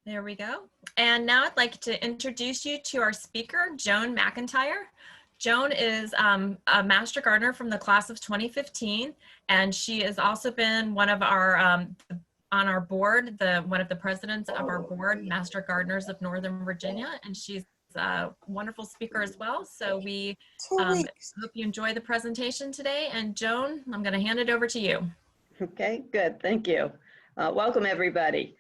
There we go. And now I'd like to introduce you to our speaker, Joan McIntyre. Joan is a Master Gardener from the class of 2015, and she has also been one of our, on our board, one of the presidents of our board, Master Gardeners of Northern Virginia, and she's a wonderful speaker as well. So we hope you enjoy the presentation today. And Joan, I'm going to hand it over to you. Okay, good. Thank you. Welcome, everybody.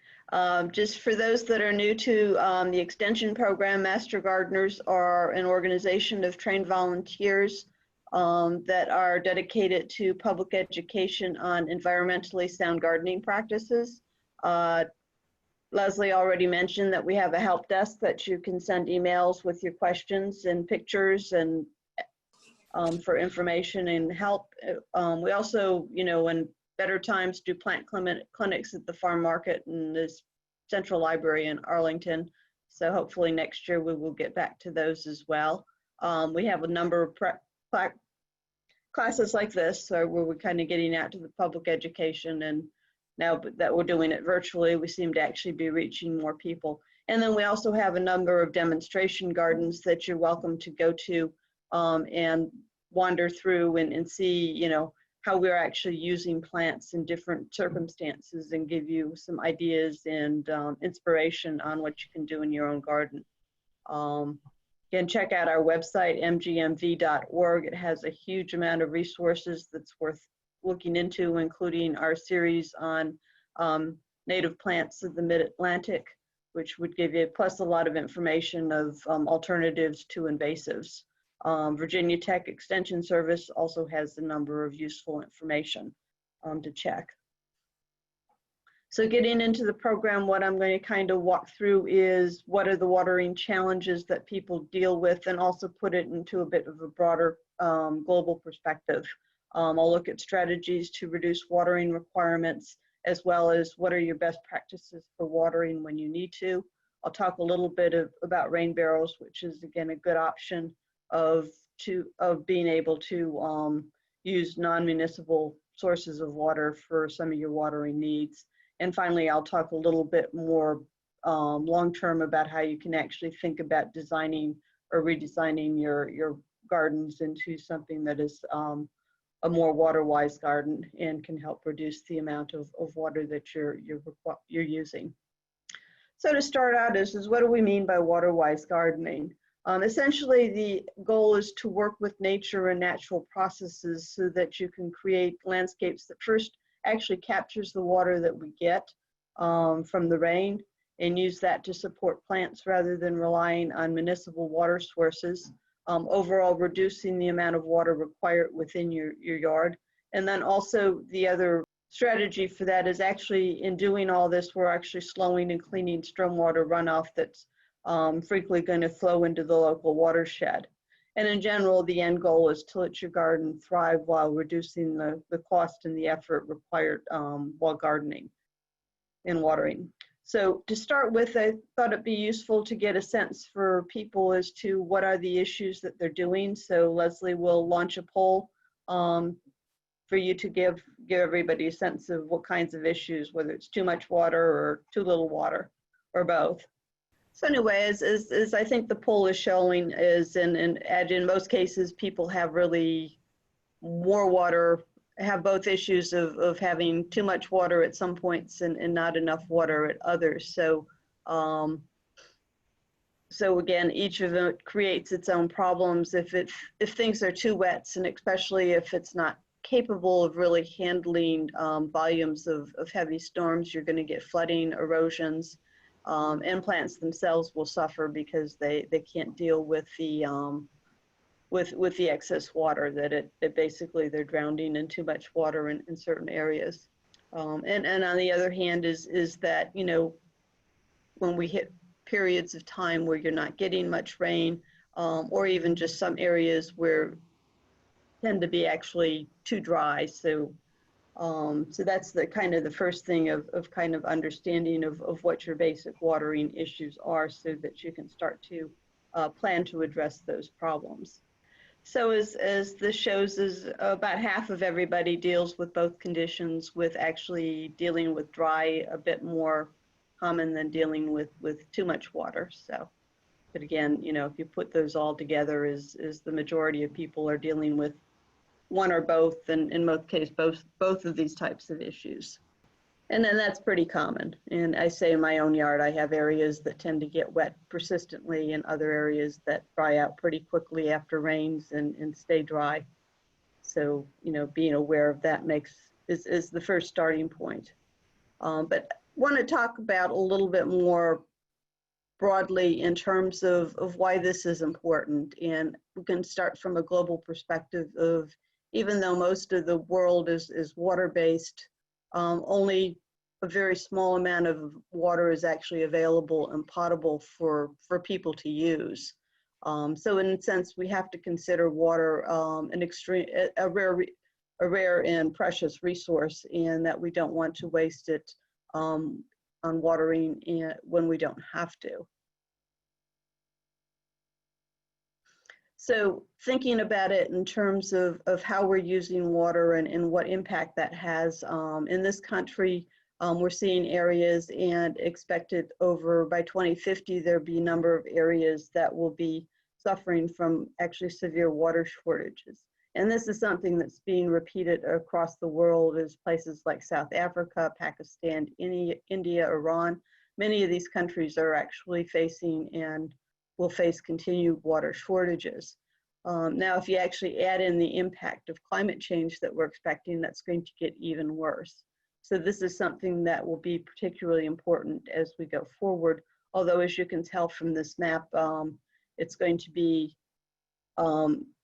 Just for those that are new to the Extension program, Master Gardeners are an organization of trained volunteers that are dedicated to public education on environmentally sound gardening practices. Leslie already mentioned that we have a help desk that you can send emails with your questions and pictures and for information and help. We also, in better times, do plant clinics at the farm market and this central library in Arlington. So hopefully next year we will get back to those as well. We have a number of classes like this, so where we're kind of getting out to the public education, and now that we're doing it virtually, we seem to actually be reaching more people. And then we also have a number of demonstration gardens that you're welcome to go to and wander through and see, how we're actually using plants in different circumstances and give you some ideas and inspiration on what you can do in your own garden. You can check out our website, mgnv.org. It has a huge amount of resources that's worth looking into, including our series on native plants of the Mid-Atlantic, which would give you, plus a lot of information of alternatives to invasives. Virginia Tech Extension Service also has a number of useful information to check. So getting into the program, what I'm going to kind of walk through is what are the watering challenges that people deal with, and also put it into a bit of a broader global perspective. I'll look at strategies to reduce watering requirements, as well as what are your best practices for watering when you need to. I'll talk a little bit about rain barrels, which is again a good option of being able to use non-municipal sources of water for some of your watering needs. And finally, I'll talk a little bit more long-term about how you can actually think about designing or redesigning your gardens into something that is a more water-wise garden and can help reduce the amount of water that you're using. So to start out is what do we mean by water-wise gardening? Essentially, the goal is to work with nature and natural processes so that you can create landscapes that first actually captures the water that we get from the rain and use that to support plants rather than relying on municipal water sources, overall reducing the amount of water required within your yard. And then also the other strategy for that is actually in doing all this, we're actually slowing and cleaning stormwater runoff that's frequently going to flow into the local watershed. And in general, the end goal is to let your garden thrive while reducing the cost and the effort required while gardening and watering. So to start with, I thought it'd be useful to get a sense for people as to what are the issues that they're doing. So Leslie will launch a poll for you to give everybody a sense of what kinds of issues, whether it's too much water or too little water or both. So anyway, as I think the poll is showing is, in most cases, people have really more water, have both issues of having too much water at some points and not enough water at others. So, so again, each of them creates its own problems. If things are too wet, and especially if it's not capable of really handling volumes of heavy storms, you're going to get flooding, erosions. And plants themselves will suffer because they can't deal with the excess water that basically they're drowning in too much water in certain areas. And on the other hand is that, when we hit periods of time where you're not getting much rain, or even just some areas where tend to be actually too dry. So that's the kind of the first thing of kind of understanding of what your basic watering issues are, so that you can start to plan to address those problems. So as this shows, is about half of everybody deals with both conditions, with actually dealing with dry a bit more common than dealing with too much water. So, but again, you know, if you put those all together, is the majority of people are dealing with one or both, and in most cases, both of these types of issues. And then that's pretty common. And I say in my own yard, I have areas that tend to get wet persistently and other areas that dry out pretty quickly after rains and stay dry. So, you know, being aware of that is the first starting point. But want to talk about a little bit more broadly in terms of why this is important. And we can start from a global perspective of, even though most of the world is water-based, only a very small amount of water is actually available and potable for people to use. So in a sense, we have to consider water a rare and precious resource, and that we don't want to waste it on watering when we don't have to. So thinking about it in terms of how we're using water and what impact that has in this country, we're seeing areas and expected by 2050, there'll be a number of areas that will be suffering from actually severe water shortages. And this is something that's being repeated across the world, as places like South Africa, Pakistan, India, Iran. Many of these countries are actually facing and will face continued water shortages. Now, if you actually add in the impact of climate change that we're expecting, that's going to get even worse. So this is something that will be particularly important as we go forward. Although, as you can tell from this map, it's going to be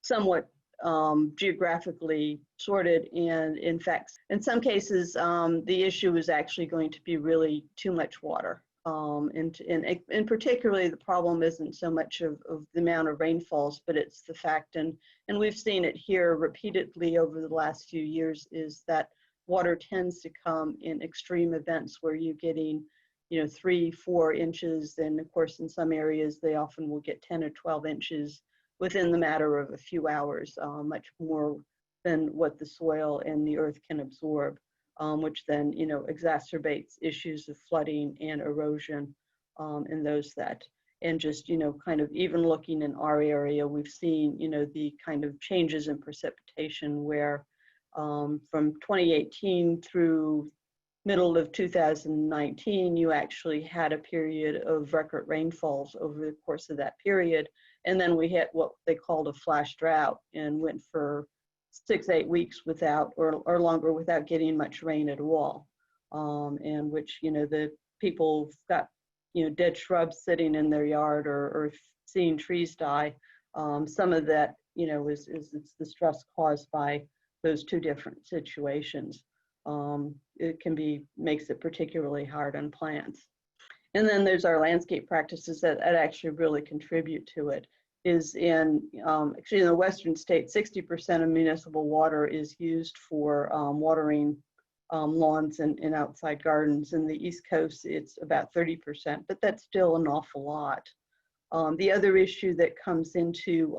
somewhat geographically sorted, and in fact, in some cases, the issue is actually going to be really too much water. And particularly the problem isn't so much of the amount of rainfalls, but it's the fact, and we've seen it here repeatedly over the last few years, is that water tends to come in extreme events where you're getting, you know, 3-4 inches, and of course in some areas they often will get 10 or 12 inches within the matter of a few hours, much more than what the soil and the earth can absorb, which then, you know, exacerbates issues of flooding and erosion and those that. And just, you know, kind of even looking in our area, we've seen, you know, the kind of changes in precipitation where from 2018 through middle of 2019, you actually had a period of record rainfalls over the course of that period. And then we hit what they called a flash drought and went for 6-8 weeks without, or longer, without getting much rain at all. And which, you know, the people got, you know, dead shrubs sitting in their yard, or seeing trees die. Some of that, you know, is the stress caused by those two different situations. It makes it particularly hard on plants. And then there's our landscape practices that actually really contribute to it. Is actually in the western states, 60% of municipal water is used for watering lawns and outside gardens. In the East Coast, it's about 30%, but that's still an awful lot. The other issue that comes into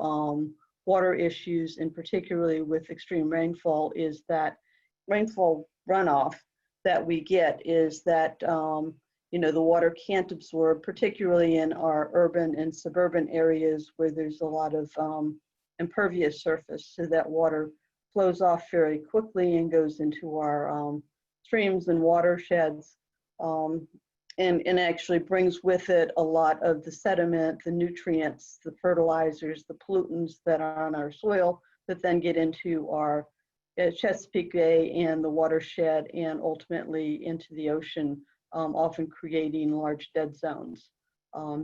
water issues, and particularly with extreme rainfall, is that rainfall runoff that we get is that you know, the water can't absorb, particularly in our urban and suburban areas where there's a lot of impervious surface, so that water flows off very quickly and goes into our streams and watersheds, and actually brings with it a lot of the sediment, the nutrients, the fertilizers, the pollutants that are on our soil that then get into our Chesapeake Bay and the watershed, and ultimately into the ocean, often creating large dead zones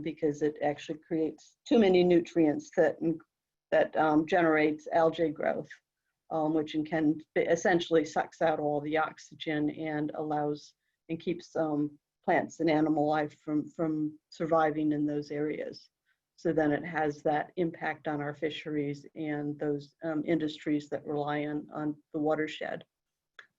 because it actually creates too many nutrients that generates algae growth, which can essentially sucks out all the oxygen and allows and keeps plants and animal life from surviving in those areas. So then it has that impact on our fisheries and those industries that rely on the watershed.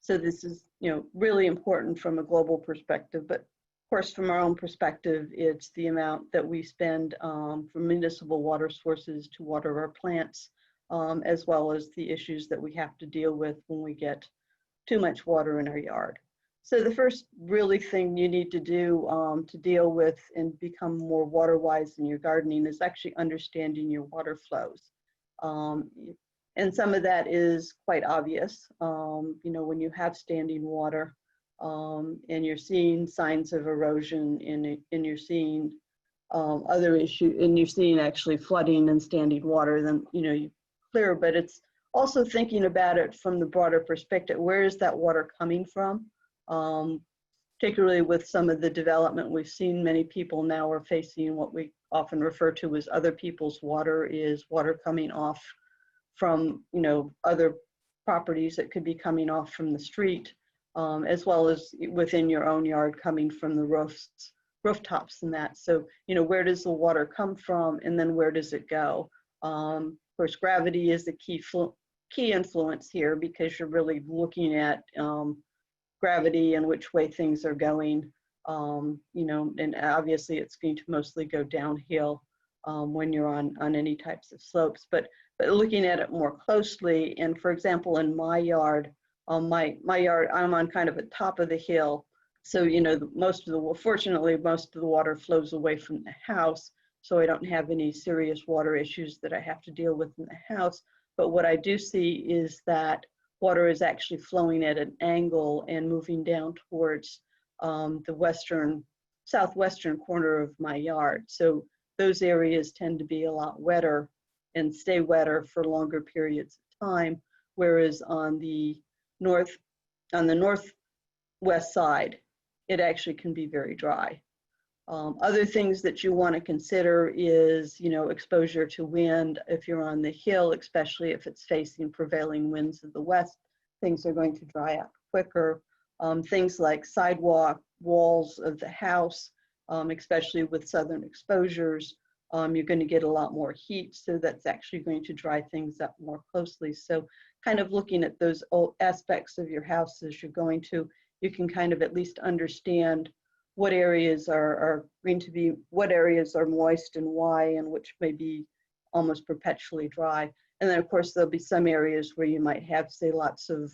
So this is, you know, really important from a global perspective, but of course from our own perspective, it's the amount that we spend from municipal water sources to water our plants, as well as the issues that we have to deal with when we get too much water in our yard. So the first really thing you need to do to deal with and become more water wise in your gardening is actually understanding your water flows. Um, and some of that is quite obvious. You know, when you have standing water and you're seeing signs of erosion and you're seeing other issue, and you're seeing actually flooding and standing water, then, you know, you clear, but it's also thinking about it from the broader perspective. Where is that water coming from? Particularly with some of the development we've seen, many people now are facing what we often refer to as other people's water, is water coming off from, you know, other properties that could be coming off from the street, as well as within your own yard coming from the rooftops and that. So, you know, where does the water come from, and then where does it go? Of course, gravity is the key influence here, because you're really looking at gravity and which way things are going. You know, and obviously it's going to mostly go downhill when you're on any types of slopes, but looking at it more closely. And for example, in my yard, my yard, I'm on kind of the top of the hill. So, you know, fortunately, most of the water flows away from the house. So I don't have any serious water issues that I have to deal with in the house. But what I do see is that water is actually flowing at an angle and moving down towards the southwestern corner of my yard. So those areas tend to be a lot wetter and stay wetter for longer periods of time, whereas on the northwest side, it actually can be very dry. Other things that you want to consider is, you know, exposure to wind. If you're on the hill, especially if it's facing prevailing winds of the west, things are going to dry out quicker. Things like sidewalk, walls of the house, especially with southern exposures, you're going to get a lot more heat, so that's actually going to dry things up more closely. So kind of looking at those old aspects of your house as you're going to, you can kind of at least understand what areas are what areas are moist and why, and which may be almost perpetually dry. And then of course there'll be some areas where you might have, say, lots of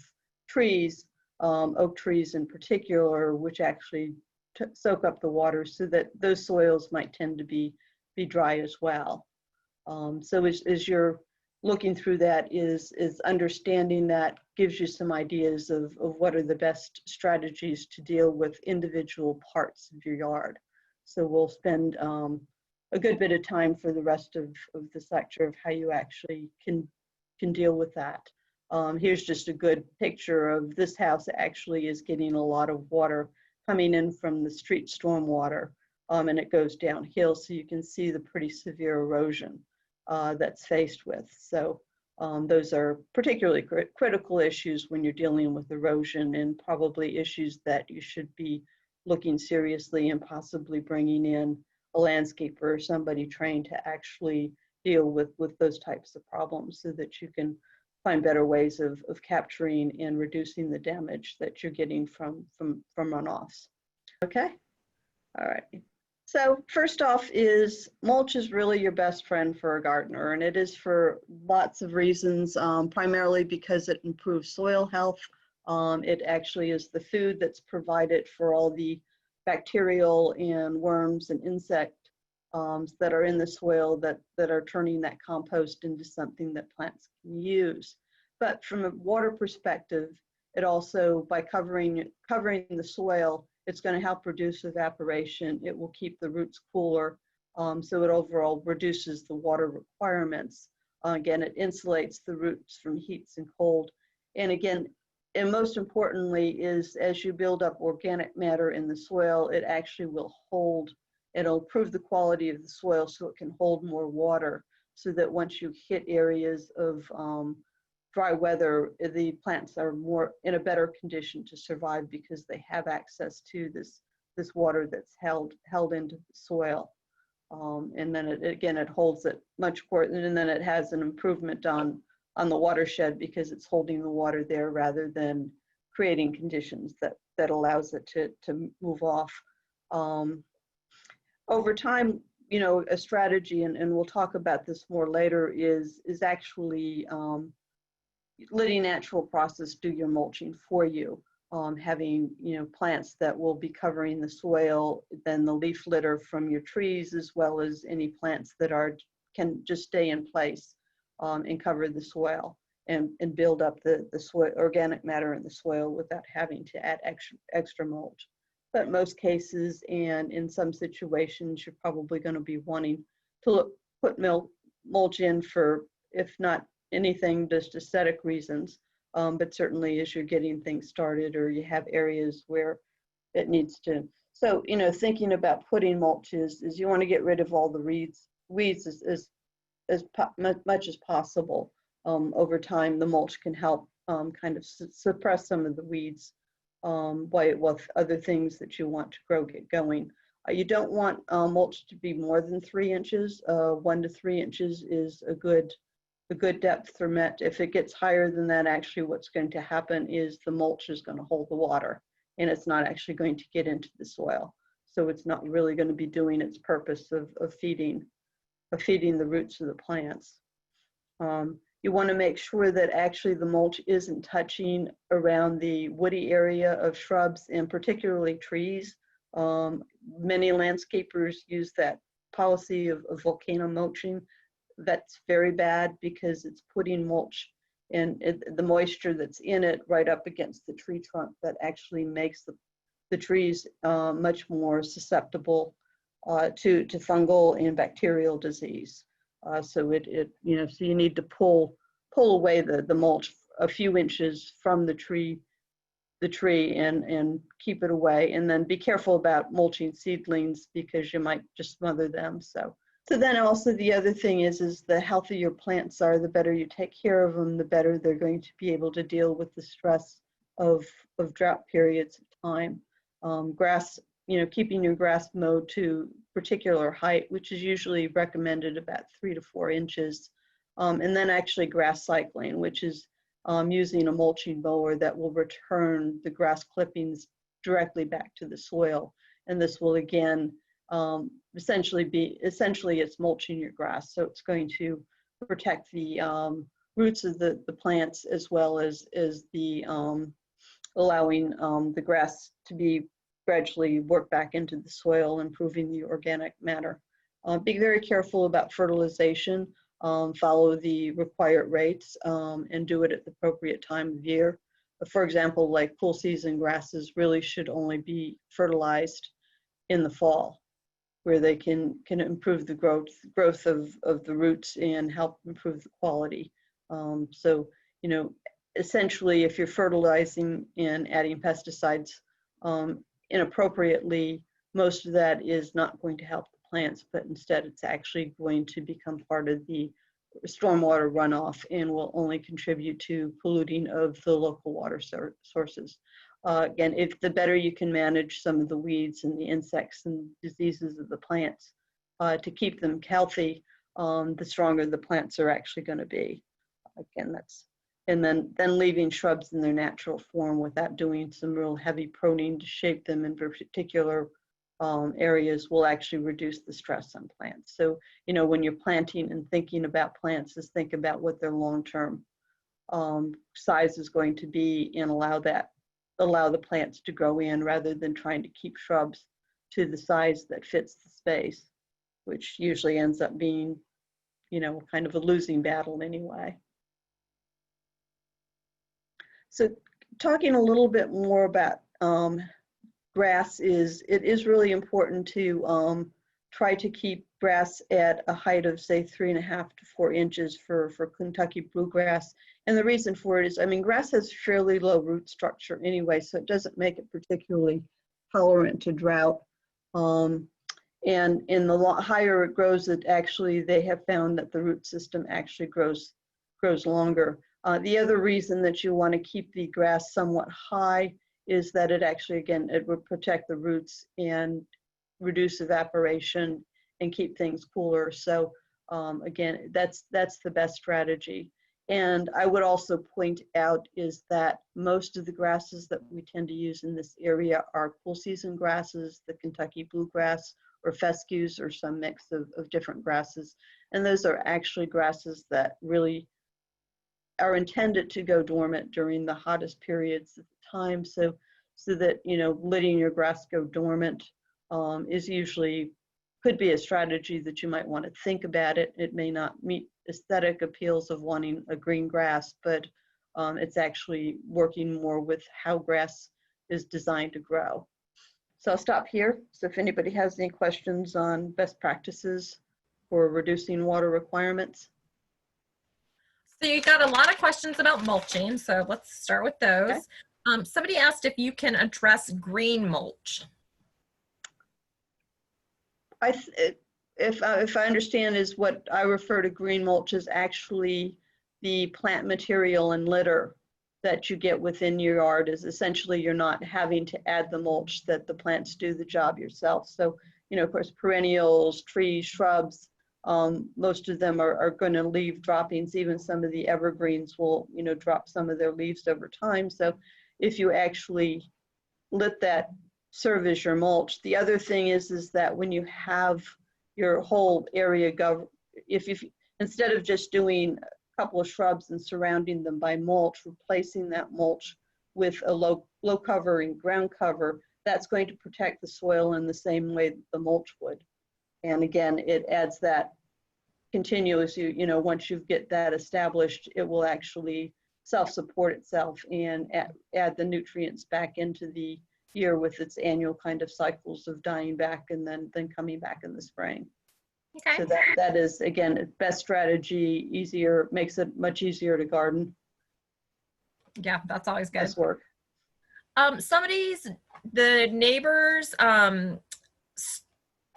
trees, oak trees in particular, which actually soak up the water, so that those soils might tend to be dry as well. So as you're looking through that, is understanding that gives you some ideas of what are the best strategies to deal with individual parts of your yard. So we'll spend a good bit of time for the rest of this lecture of how you actually can deal with that. Here's just a good picture of this house. Actually is getting a lot of water coming in from the street stormwater, and it goes downhill, so you can see the pretty severe erosion that's faced with. So those are particularly critical issues when you're dealing with erosion, and probably issues that you should be looking seriously and possibly bringing in a landscaper or somebody trained to actually deal with those types of problems, so that you can find better ways of capturing and reducing the damage that you're getting from runoffs. Okay, all right. So first off is mulch is really your best friend for a gardener, and it is for lots of reasons, primarily because it improves soil health. It actually is the food that's provided for all the bacterial and worms and insect that are in the soil that are turning that compost into something that plants can use. But from a water perspective, it also, by covering the soil, it's going to help reduce evaporation. It will keep the roots cooler, so it overall reduces the water requirements. Again, it insulates the roots from heats and cold. And again, and most importantly, is as you build up organic matter in the soil, it actually will hold, it'll improve the quality of the soil so it can hold more water, so that once you hit areas of dry weather, the plants are more in a better condition to survive, because they have access to this water that's held into the soil. And then it holds it much more, and then it has an improvement on the watershed, because it's holding the water there rather than creating conditions that allows it to move off. Over time, you know, a strategy, and we'll talk about this more later, is actually letting natural process do your mulching for you. having, plants that will be covering the soil, then the leaf litter from your trees, as well as any plants that can just stay in place and cover the soil and build up the soil, organic matter in the soil without having to add extra mulch. But most cases and in some situations, you're probably going to be wanting to put mulch in for, if not anything, just aesthetic reasons. But certainly as you're getting things started or you have areas where it needs to. So, thinking about putting mulch is you want to get rid of all the weeds as much as possible. Over time, the mulch can help kind of suppress some of the weeds with other things that you want to get going. You don't want mulch to be more than 3 inches. 1 to 3 inches is a good depth for met. If it gets higher than that, actually what's going to happen is the mulch is going to hold the water and it's not actually going to get into the soil. So it's not really going to be doing its purpose of feeding the roots of the plants. You want to make sure that actually the mulch isn't touching around the woody area of shrubs and particularly trees. Many landscapers use that policy of volcano mulching. That's very bad because it's putting mulch and the moisture that's in it right up against the tree trunk that actually makes the trees much more susceptible to fungal and bacterial disease. So you need to pull away the mulch a few inches from the tree and keep it away, and then be careful about mulching seedlings because you might just smother them. So then also the other thing is the healthier your plants are, the better you take care of them, the better they're going to be able to deal with the stress of drought periods of time. Grass, keeping your grass mowed to particular height, which is usually recommended about 3 to 4 inches. And then actually grass cycling, which is using a mulching mower that will return the grass clippings directly back to the soil. And this will again, essentially it's mulching your grass. So it's going to protect the roots of the plants as well as the allowing the grass to be gradually work back into the soil, improving the organic matter. Be very careful about fertilization. Follow the required rates and do it at the appropriate time of year. For example, like cool season grasses really should only be fertilized in the fall, where they can improve the growth of the roots and help improve the quality. So, essentially, if you're fertilizing and adding pesticides inappropriately, most of that is not going to help the plants, but instead it's actually going to become part of the stormwater runoff and will only contribute to polluting of the local water sources. Again, if the better you can manage some of the weeds and the insects and diseases of the plants to keep them healthy, the stronger the plants are actually going to be. Again, and then leaving shrubs in their natural form without doing some real heavy pruning to shape them in particular areas will actually reduce the stress on plants. So, when you're planting and thinking about plants, is think about what their long-term size is going to be and allow the plants to grow in rather than trying to keep shrubs to the size that fits the space, which usually ends up being, kind of a losing battle anyway. So talking a little bit more about grass it is really important to try to keep grass at a height of say 3.5 to 4 inches for Kentucky bluegrass. And the reason for it is, grass has fairly low root structure anyway, so it doesn't make it particularly tolerant to drought. And in the higher it grows, they have found that the root system actually grows longer. The other reason that you want to keep the grass somewhat high is that it actually, again, it would protect the roots and reduce evaporation and keep things cooler. So again, that's the best strategy. And I would also point out is that most of the grasses that we tend to use in this area are cool season grasses, the Kentucky bluegrass or fescues or some mix of different grasses. And those are actually grasses that really are intended to go dormant during the hottest periods of time. So that, letting your grass go dormant is usually, could be a strategy that you might want to think about it. It may not meet aesthetic appeals of wanting a green grass, but it's actually working more with how grass is designed to grow. So I'll stop here. So if anybody has any questions on best practices for reducing water requirements. So you got a lot of questions about mulching, so let's start with those. Okay. Somebody asked if you can address green mulch. If I understand, is what I refer to green mulch is actually the plant material and litter that you get within your yard. Is essentially you're not having to add the mulch, that the plants do the job yourself. So, of course, perennials, trees, shrubs, most of them are going to leave droppings. Even some of the evergreens will, drop some of their leaves over time. So if you actually let that serve as your mulch. The other thing is that when you have your whole area if instead of just doing a couple of shrubs and surrounding them by mulch, replacing that mulch with a low covering ground cover, that's going to protect the soil in the same way that the mulch would. And again, it adds that continuous, once you get that established, it will actually self-support itself and add the nutrients back into the year with its annual kind of cycles of dying back and then coming back in the spring. Okay. So that is, again, best strategy, makes it much easier to garden. Yeah, that's always good. Best work. The neighbor's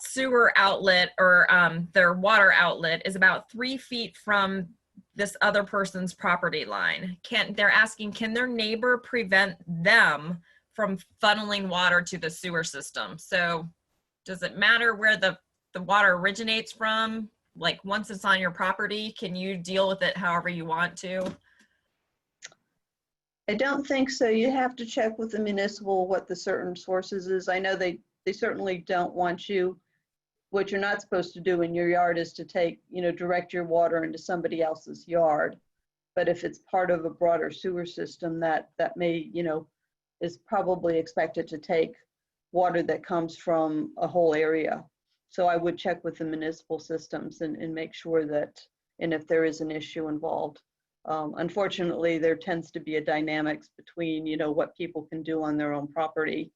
sewer outlet or their water outlet is about 3 feet from this other person's property line. They're asking, can their neighbor prevent them from funneling water to the sewer system? So does it matter where the water originates from? Like once it's on your property, can you deal with it however you want to? I don't think so. You have to check with the municipal what the certain sources is. I know they certainly don't want you. What you're not supposed to do in your yard is to direct your water into somebody else's yard. But if it's part of a broader sewer system, that may, is probably expected to take water that comes from a whole area. So I would check with the municipal systems and make sure that, and if there is an issue involved. Unfortunately, there tends to be a dynamics between, what people can do on their own property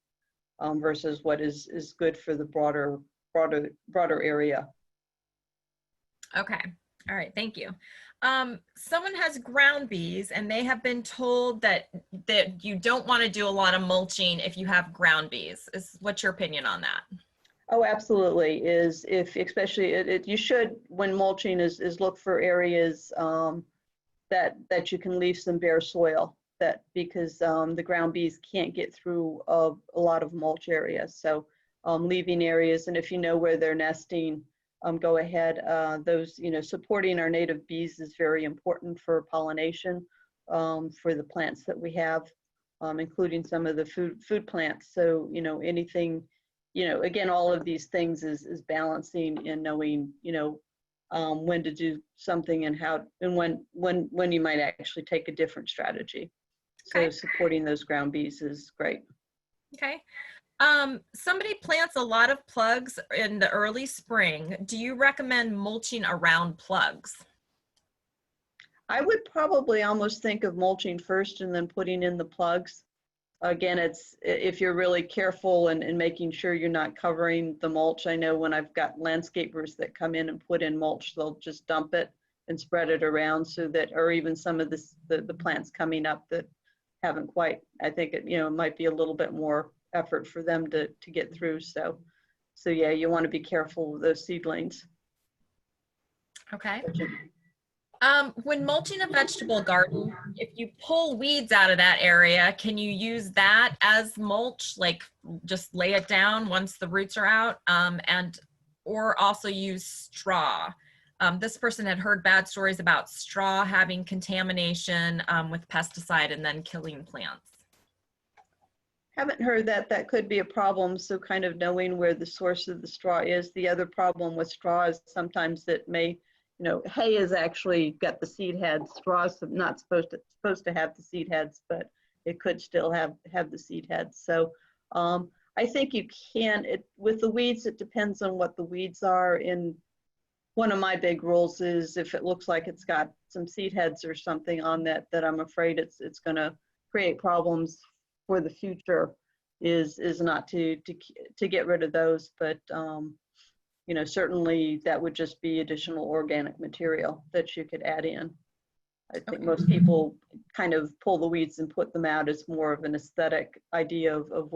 versus what is good for the broader area. Okay. All right. Thank you. Someone has ground bees and they have been told that you don't want to do a lot of mulching if you have ground bees. What's your opinion on that? Oh, absolutely. Especially you should, when mulching, is look for areas that you can leave some bare soil, because the ground bees can't get through a lot of mulch areas. So leaving areas, and if you know where they're nesting, go ahead. Those, supporting our native bees is very important for pollination for the plants that we have, including some of the food plants. So, anything, again, all of these things is balancing and knowing, when to do something and how, and when you might actually take a different strategy. Okay. So supporting those ground bees is great. Okay. Somebody plants a lot of plugs in the early spring. Do you recommend mulching around plugs? I would probably almost think of mulching first and then putting in the plugs. Again, it's if you're really careful and making sure you're not covering the mulch. I know when I've got landscapers that come in and put in mulch, they'll just dump it and spread it around so that, or even some of the plants coming up that haven't quite, I think it might be a little bit more effort for them to get through. So yeah, you want to be careful with those seedlings. Okay. When mulching a vegetable garden, if you pull weeds out of that area, can you use that as mulch? Like just lay it down once the roots are out, or also use straw. This person had heard bad stories about straw having contamination with pesticide and then killing plants. Haven't heard that could be a problem. So kind of knowing where the source of the straw is. The other problem with straw is sometimes it may, hay has actually got the seed heads. Straw is not supposed to have the seed heads, but it could still have the seed heads. So I think you can, with the weeds, it depends on what the weeds are. In one of my big rules is if it looks like it's got some seed heads or something on that, that I'm afraid it's going to create problems for the future, is not to get rid of those. But you know, certainly that would just be additional organic material that you could add in. I think most people kind of pull the weeds and put them out as more of an aesthetic idea of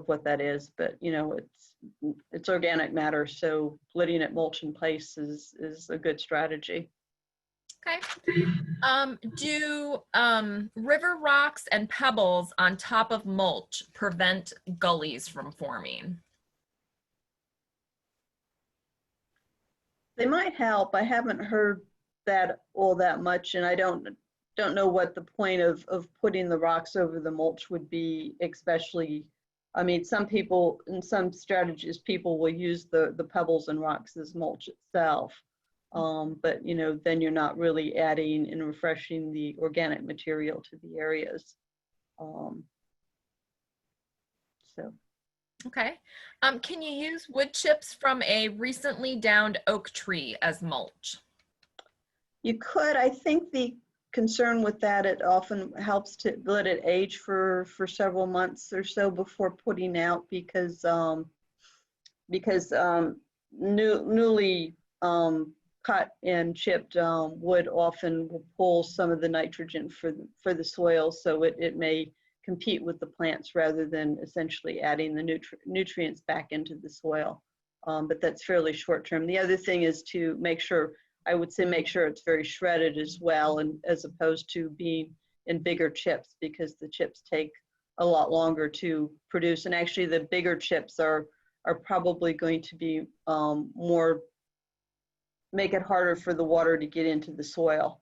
what that is. But you know, it's organic matter, so letting it mulch in place is a good strategy. Okay. Do river rocks and pebbles on top of mulch prevent gullies from forming? They might help. I haven't heard that all that much, and I don't know what the point of putting the rocks over the mulch would be, especially. I mean, some people, in some strategies, people will use the pebbles and rocks as mulch itself. But you know, then you're not really adding and refreshing the organic material to the areas. So. Okay. Can you use wood chips from a recently downed oak tree as mulch? You could. I think the concern with that, it often helps to let it age for several months or so before putting out, because newly cut and chipped wood often will pull some of the nitrogen for the soil, so it may compete with the plants rather than essentially adding the nutrients back into the soil. But that's fairly short term. The other thing is to make sure, I would say, make sure it's very shredded as well, and as opposed to being in bigger chips, because the chips take a lot longer to produce. And actually the bigger chips are probably going to be make it harder for the water to get into the soil.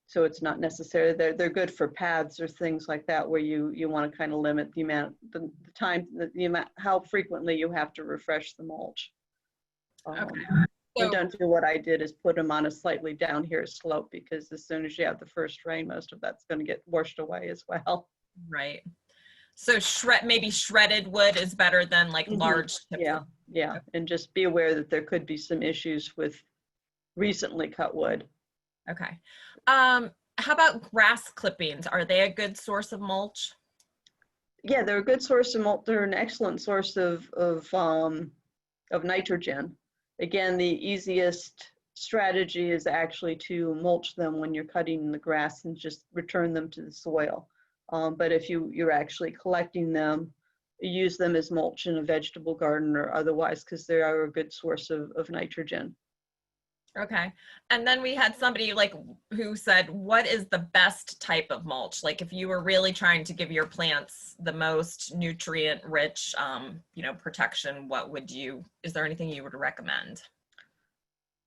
So it's not necessarily, they're good for paths or things like that, where you want to kind of limit the amount, the time, the amount, how frequently you have to refresh the mulch. Okay. So don't do what I did, is put them on a slightly down here slope, because as soon as you have the first rain, most of that's going to get washed away as well. Right. So maybe shredded wood is better than like large chips. Yeah. And just be aware that there could be some issues with recently cut wood. Okay. How about grass clippings? Are they a good source of mulch? Yeah, they're a good source of mulch. They're an excellent source of nitrogen. Again, the easiest strategy is actually to mulch them when you're cutting the grass and just return them to the soil. But if you're actually collecting them, use them as mulch in a vegetable garden or otherwise, because they are a good source of nitrogen. Okay. And then we had somebody like who said, what is the best type of mulch? Like if you were really trying to give your plants the most nutrient rich, protection, is there anything you would recommend?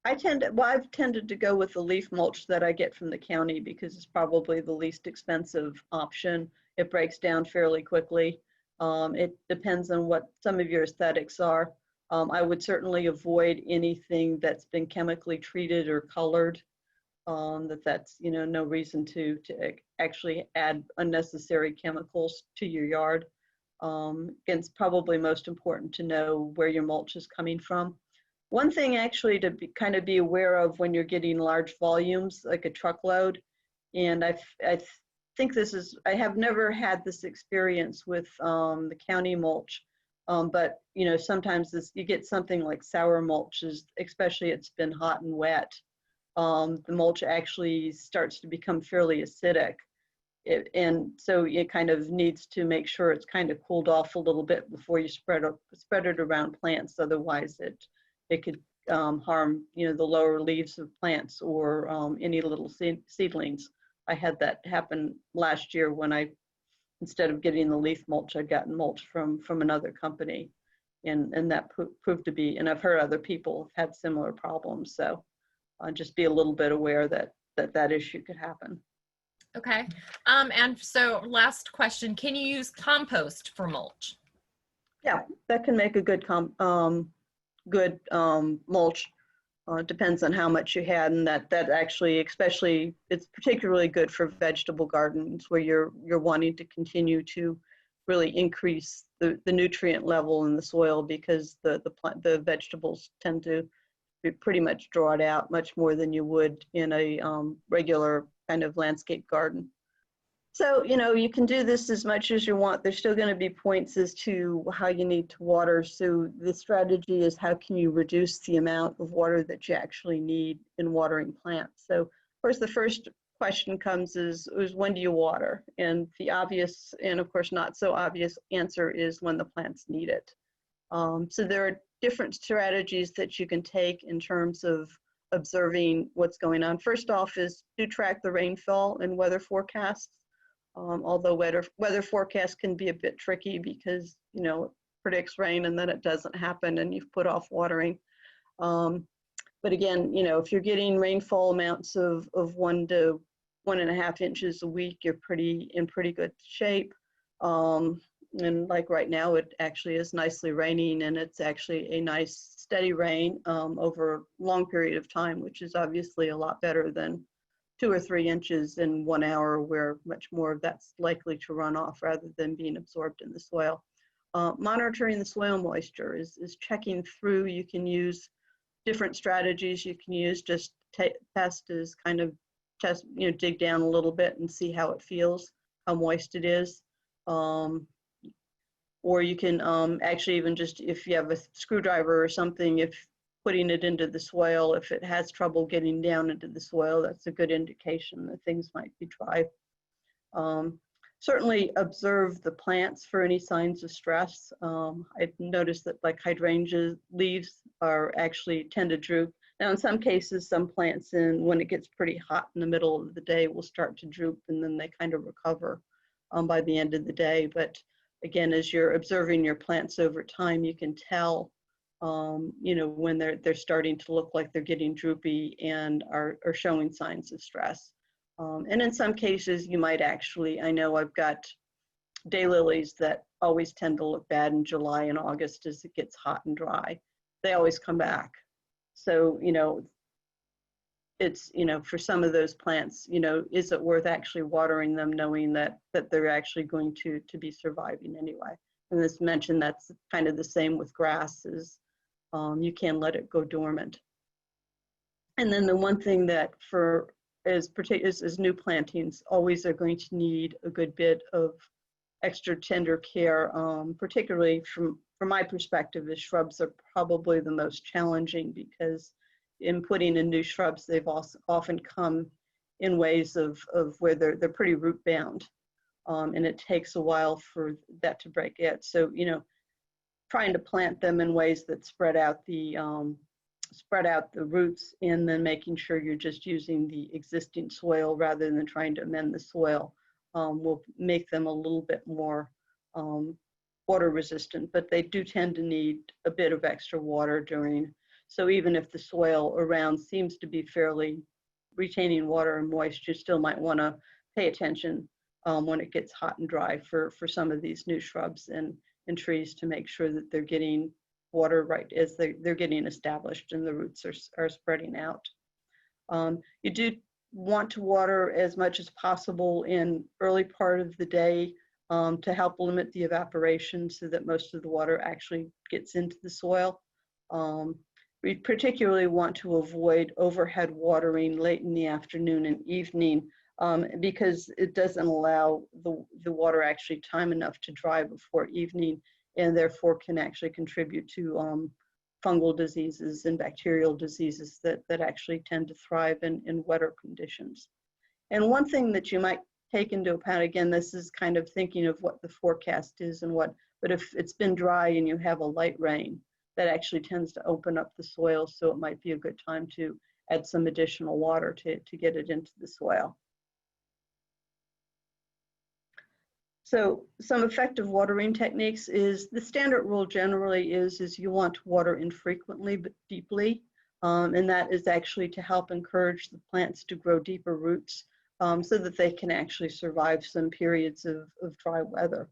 I've tended to go with the leaf mulch that I get from the county, because it's probably the least expensive option. It breaks down fairly quickly. It depends on what some of your aesthetics are. I would certainly avoid anything that's been chemically treated or colored. That's no reason to actually add unnecessary chemicals to your yard. Again, it's probably most important to know where your mulch is coming from. One thing actually to kind of be aware of when you're getting large volumes, like a truckload, and I think I have never had this experience with the county mulch, but sometimes you get something like sour mulch, especially it's been hot and wet. The mulch actually starts to become fairly acidic. And so it kind of needs to make sure it's kind of cooled off a little bit before you spread it around plants. Otherwise it could harm the lower leaves of plants or any little seedlings. I had that happen last year when instead of getting the leaf mulch, I'd gotten mulch from another company, and that proved to be, and I've heard other people have had similar problems. So just be a little bit aware that issue could happen. Okay. And so last question, can you use compost for mulch? Yeah, that can make a good mulch. It depends on how much you had, and that actually, especially, it's particularly good for vegetable gardens where you're wanting to continue to really increase the nutrient level in the soil, because the vegetables tend to pretty much draw it out much more than you would in a regular kind of landscape garden. So, you can do this as much as you want. There's still going to be points as to how you need to water. So the strategy is, how can you reduce the amount of water that you actually need in watering plants? So of course, the first question comes is when do you water? And the obvious, and of course not so obvious, answer is when the plants need it. So there are different strategies that you can take in terms of observing what's going on. First off is to track the rainfall and weather forecasts. Although weather forecasts can be a bit tricky because, it predicts rain and then it doesn't happen and you've put off watering. But again, if you're getting rainfall amounts of 1 to 1.5 inches a week, you're in pretty good shape. And like right now, it actually is nicely raining, and it's actually a nice steady rain over a long period of time, which is obviously a lot better than 2 or 3 inches in 1 hour, where much more of that's likely to run off rather than being absorbed in the soil. Monitoring the soil moisture is checking through. You can use different strategies. You can use just test is kind of test, dig down a little bit and see how it feels, how moist it is. Or you can actually even just, if you have a screwdriver or something, if putting it into the soil, if it has trouble getting down into the soil, that's a good indication that things might be dry. Certainly observe the plants for any signs of stress. I've noticed that like hydrangea leaves tend to droop. Now in some cases, some plants when it gets pretty hot in the middle of the day will start to droop, and then they kind of recover by the end of the day. But again, as you're observing your plants over time, you can tell when they're starting to look like they're getting droopy and are showing signs of stress. And in some cases, you might actually, I know I've got daylilies that always tend to look bad in July and August as it gets hot and dry. They always come back. So, it's, for some of those plants, is it worth actually watering them, knowing that they're actually going to be surviving anyway? And as mentioned, that's kind of the same with grass, is you can let it go dormant. And then the one thing that as new plantings always are going to need a good bit of extra tender care, particularly from my perspective, is shrubs are probably the most challenging, because in putting in new shrubs, they've also often come in ways of where they're pretty root bound, and it takes a while for that to break it. So trying to plant them in ways that spread out the roots, and then making sure you're just using the existing soil rather than trying to amend the soil will make them a little bit more water resistant. But they do tend to need a bit of extra water so even if the soil around seems to be fairly retaining water and moist, you still might want to pay attention when it gets hot and dry for some of these new shrubs and trees, to make sure that they're getting water right as they're getting established and the roots are spreading out. You do want to water as much as possible in early part of the day to help limit the evaporation, so that most of the water actually gets into the soil. We particularly want to avoid overhead watering late in the afternoon and evening, because it doesn't allow the water actually time enough to dry before evening, and therefore can actually contribute to fungal diseases and bacterial diseases that actually tend to thrive in wetter conditions. And one thing that you might take into account, again, this is kind of thinking of what the forecast is but if it's been dry and you have a light rain, that actually tends to open up the soil, so it might be a good time to add some additional water to get it into the soil. So some effective watering techniques is, the standard rule generally is you want to water infrequently but deeply, and that is actually to help encourage the plants to grow deeper roots so that they can actually survive some periods of dry weather.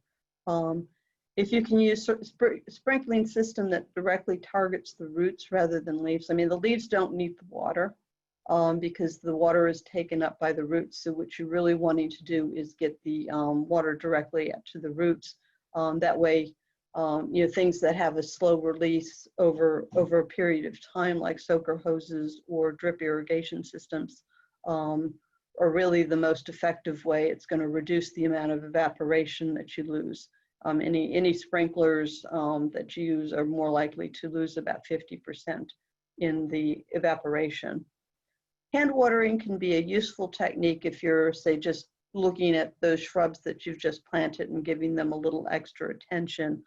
if you can use sprinkling system that directly targets the roots rather than leaves. I mean, the leaves don't need the water because the water is taken up by the roots. So what you're really wanting to do is get the water directly up to the roots. That way, you know, things that have a slow release over a period of time, like soaker hoses or drip irrigation systems, are really the most effective way. It's going to reduce the amount of evaporation that you lose. Any sprinklers that you use are more likely to lose about 50% in the evaporation. Hand watering can be a useful technique if you're, say, just looking at those shrubs that you've just planted and giving them a little extra attention.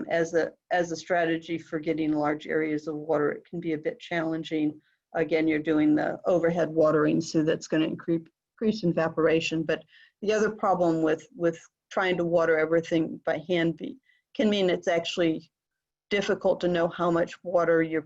As a strategy for getting large areas of water, it can be a bit challenging. Again, you're doing the overhead watering, so that's going to increase evaporation. But the other problem with trying to water everything by hand can mean it's actually difficult to know how much water you're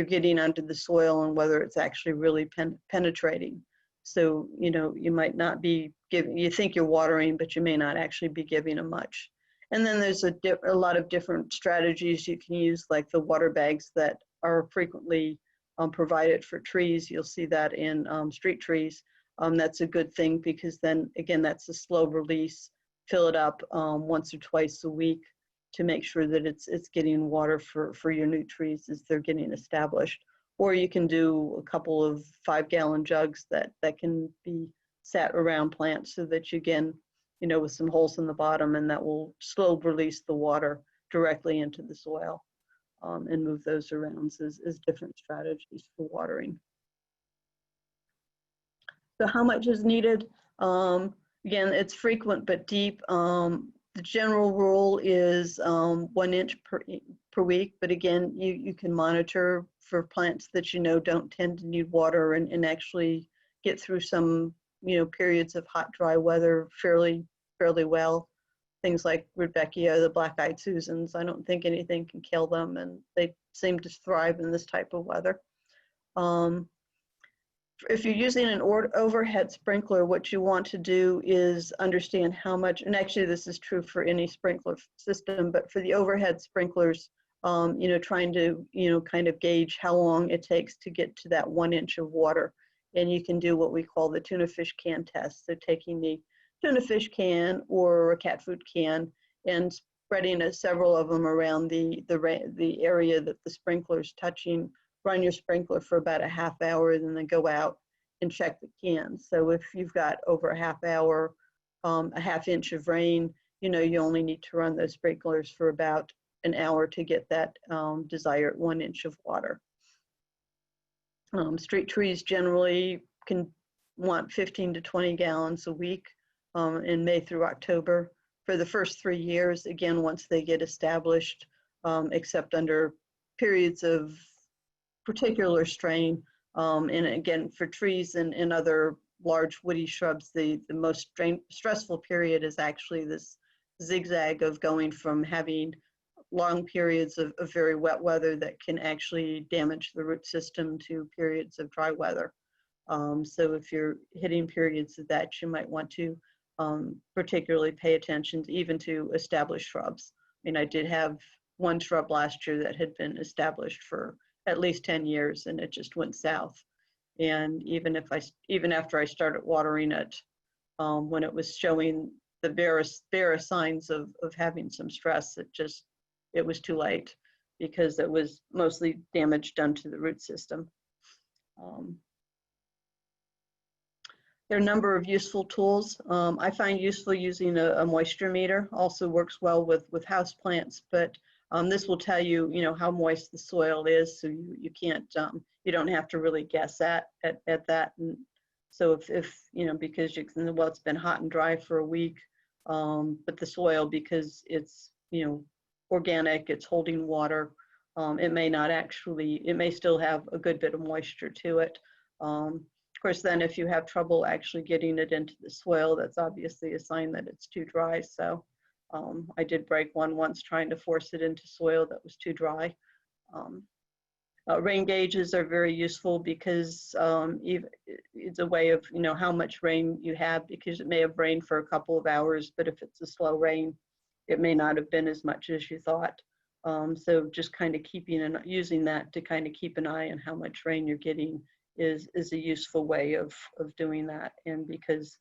getting onto the soil and whether it's actually really penetrating. So, you know, you might not be giving, you think you're watering, but you may not actually be giving them much. And then there's a lot of different strategies you can use, like the water bags that are frequently provided for trees. You'll see that in street trees. That's a good thing because then, again, that's a slow release. Fill it up once or twice a week to make sure that it's getting water for your new trees as they're getting established. Or you can do a couple of 5-gallon jugs that can be sat around plants so that you, again, you know, with some holes in the bottom, and that will slow release the water directly into the soil and move those around as different strategies for watering. So how much is needed? Again, it's frequent but deep. The general rule is 1 inch per week, but again, you can monitor for plants that you know don't tend to need water and actually get through some, you know, periods of hot, dry weather fairly well. Things like Rudbeckia, the black-eyed Susans, I don't think anything can kill them, and they seem to thrive in this type of weather. If you're using an overhead sprinkler, what you want to do is understand how much, and actually this is true for any sprinkler system, but for the overhead sprinklers, you know, trying to, you know, kind of gauge how long it takes to get to that 1 inch of water. And you can do what we call the tuna fish can test. So taking the tuna fish can or a cat food can and spreading several of them around the area that the sprinkler's touching. Run your sprinkler for about a half hour and then go out and check the cans. So if you've got over a half hour, a half inch of rain, you know, you only need to run those sprinklers for about an hour to get that desired 1 inch of water. Street trees generally can want 15 to 20 gallons a week in May through October. For the first 3 years, again, once they get established, except under periods of particular strain. And again, for trees and other large woody shrubs, the most stressful period is actually this zigzag of going from having long periods of very wet weather that can actually damage the root system to periods of dry weather. So if you're hitting periods of that, you might want to particularly pay attention even to established shrubs. I mean, I did have one shrub last year that had been established for at least 10 years and it just went south. And even after I started watering it, when it was showing the barest signs of having some stress, it was too late because it was mostly damage done to the root system. There are a number of useful tools. I find useful using a moisture meter. Also works well with houseplants, but this will tell you, you know, how moist the soil is, so you can't, you don't have to really guess at that. And so if you know, because well, it's been hot and dry for a week, but the soil, because it's, you know, organic, it's holding water, it may still have a good bit of moisture to it. Of course, then if you have trouble actually getting it into the soil, that's obviously a sign that it's too dry. So I did break one once trying to force it into soil that was too dry. Rain gauges are very useful because it's a way of, you know, how much rain you have, because it may have rained for a couple of hours, but if it's a slow rain, it may not have been as much as you thought. So just kind of using that to kind of keep an eye on how much rain you're getting is a useful way of doing that. And because,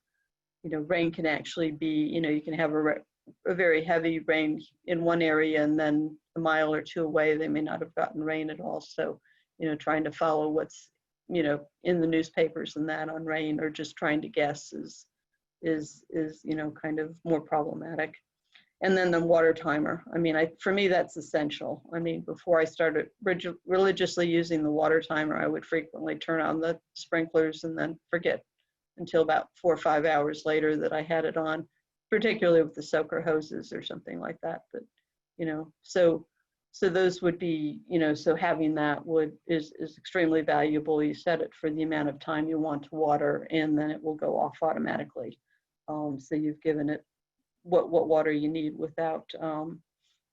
you know, rain can actually be, you know, you can have a very heavy rain in one area and then a mile or two away, they may not have gotten rain at all. So, you know, trying to follow what's, you know, in the newspapers and that on rain, or just trying to guess is, you know, kind of more problematic. And then the water timer. I mean, for me, that's essential. I mean, before I started religiously using the water timer, I would frequently turn on the sprinklers and then forget until about 4 or 5 hours later that I had it on, particularly with the soaker hoses or something like that. But, you know, so those would be, you know, so having that is extremely valuable. You set it for the amount of time you want to water, and then it will go off automatically. So you've given it what water you need without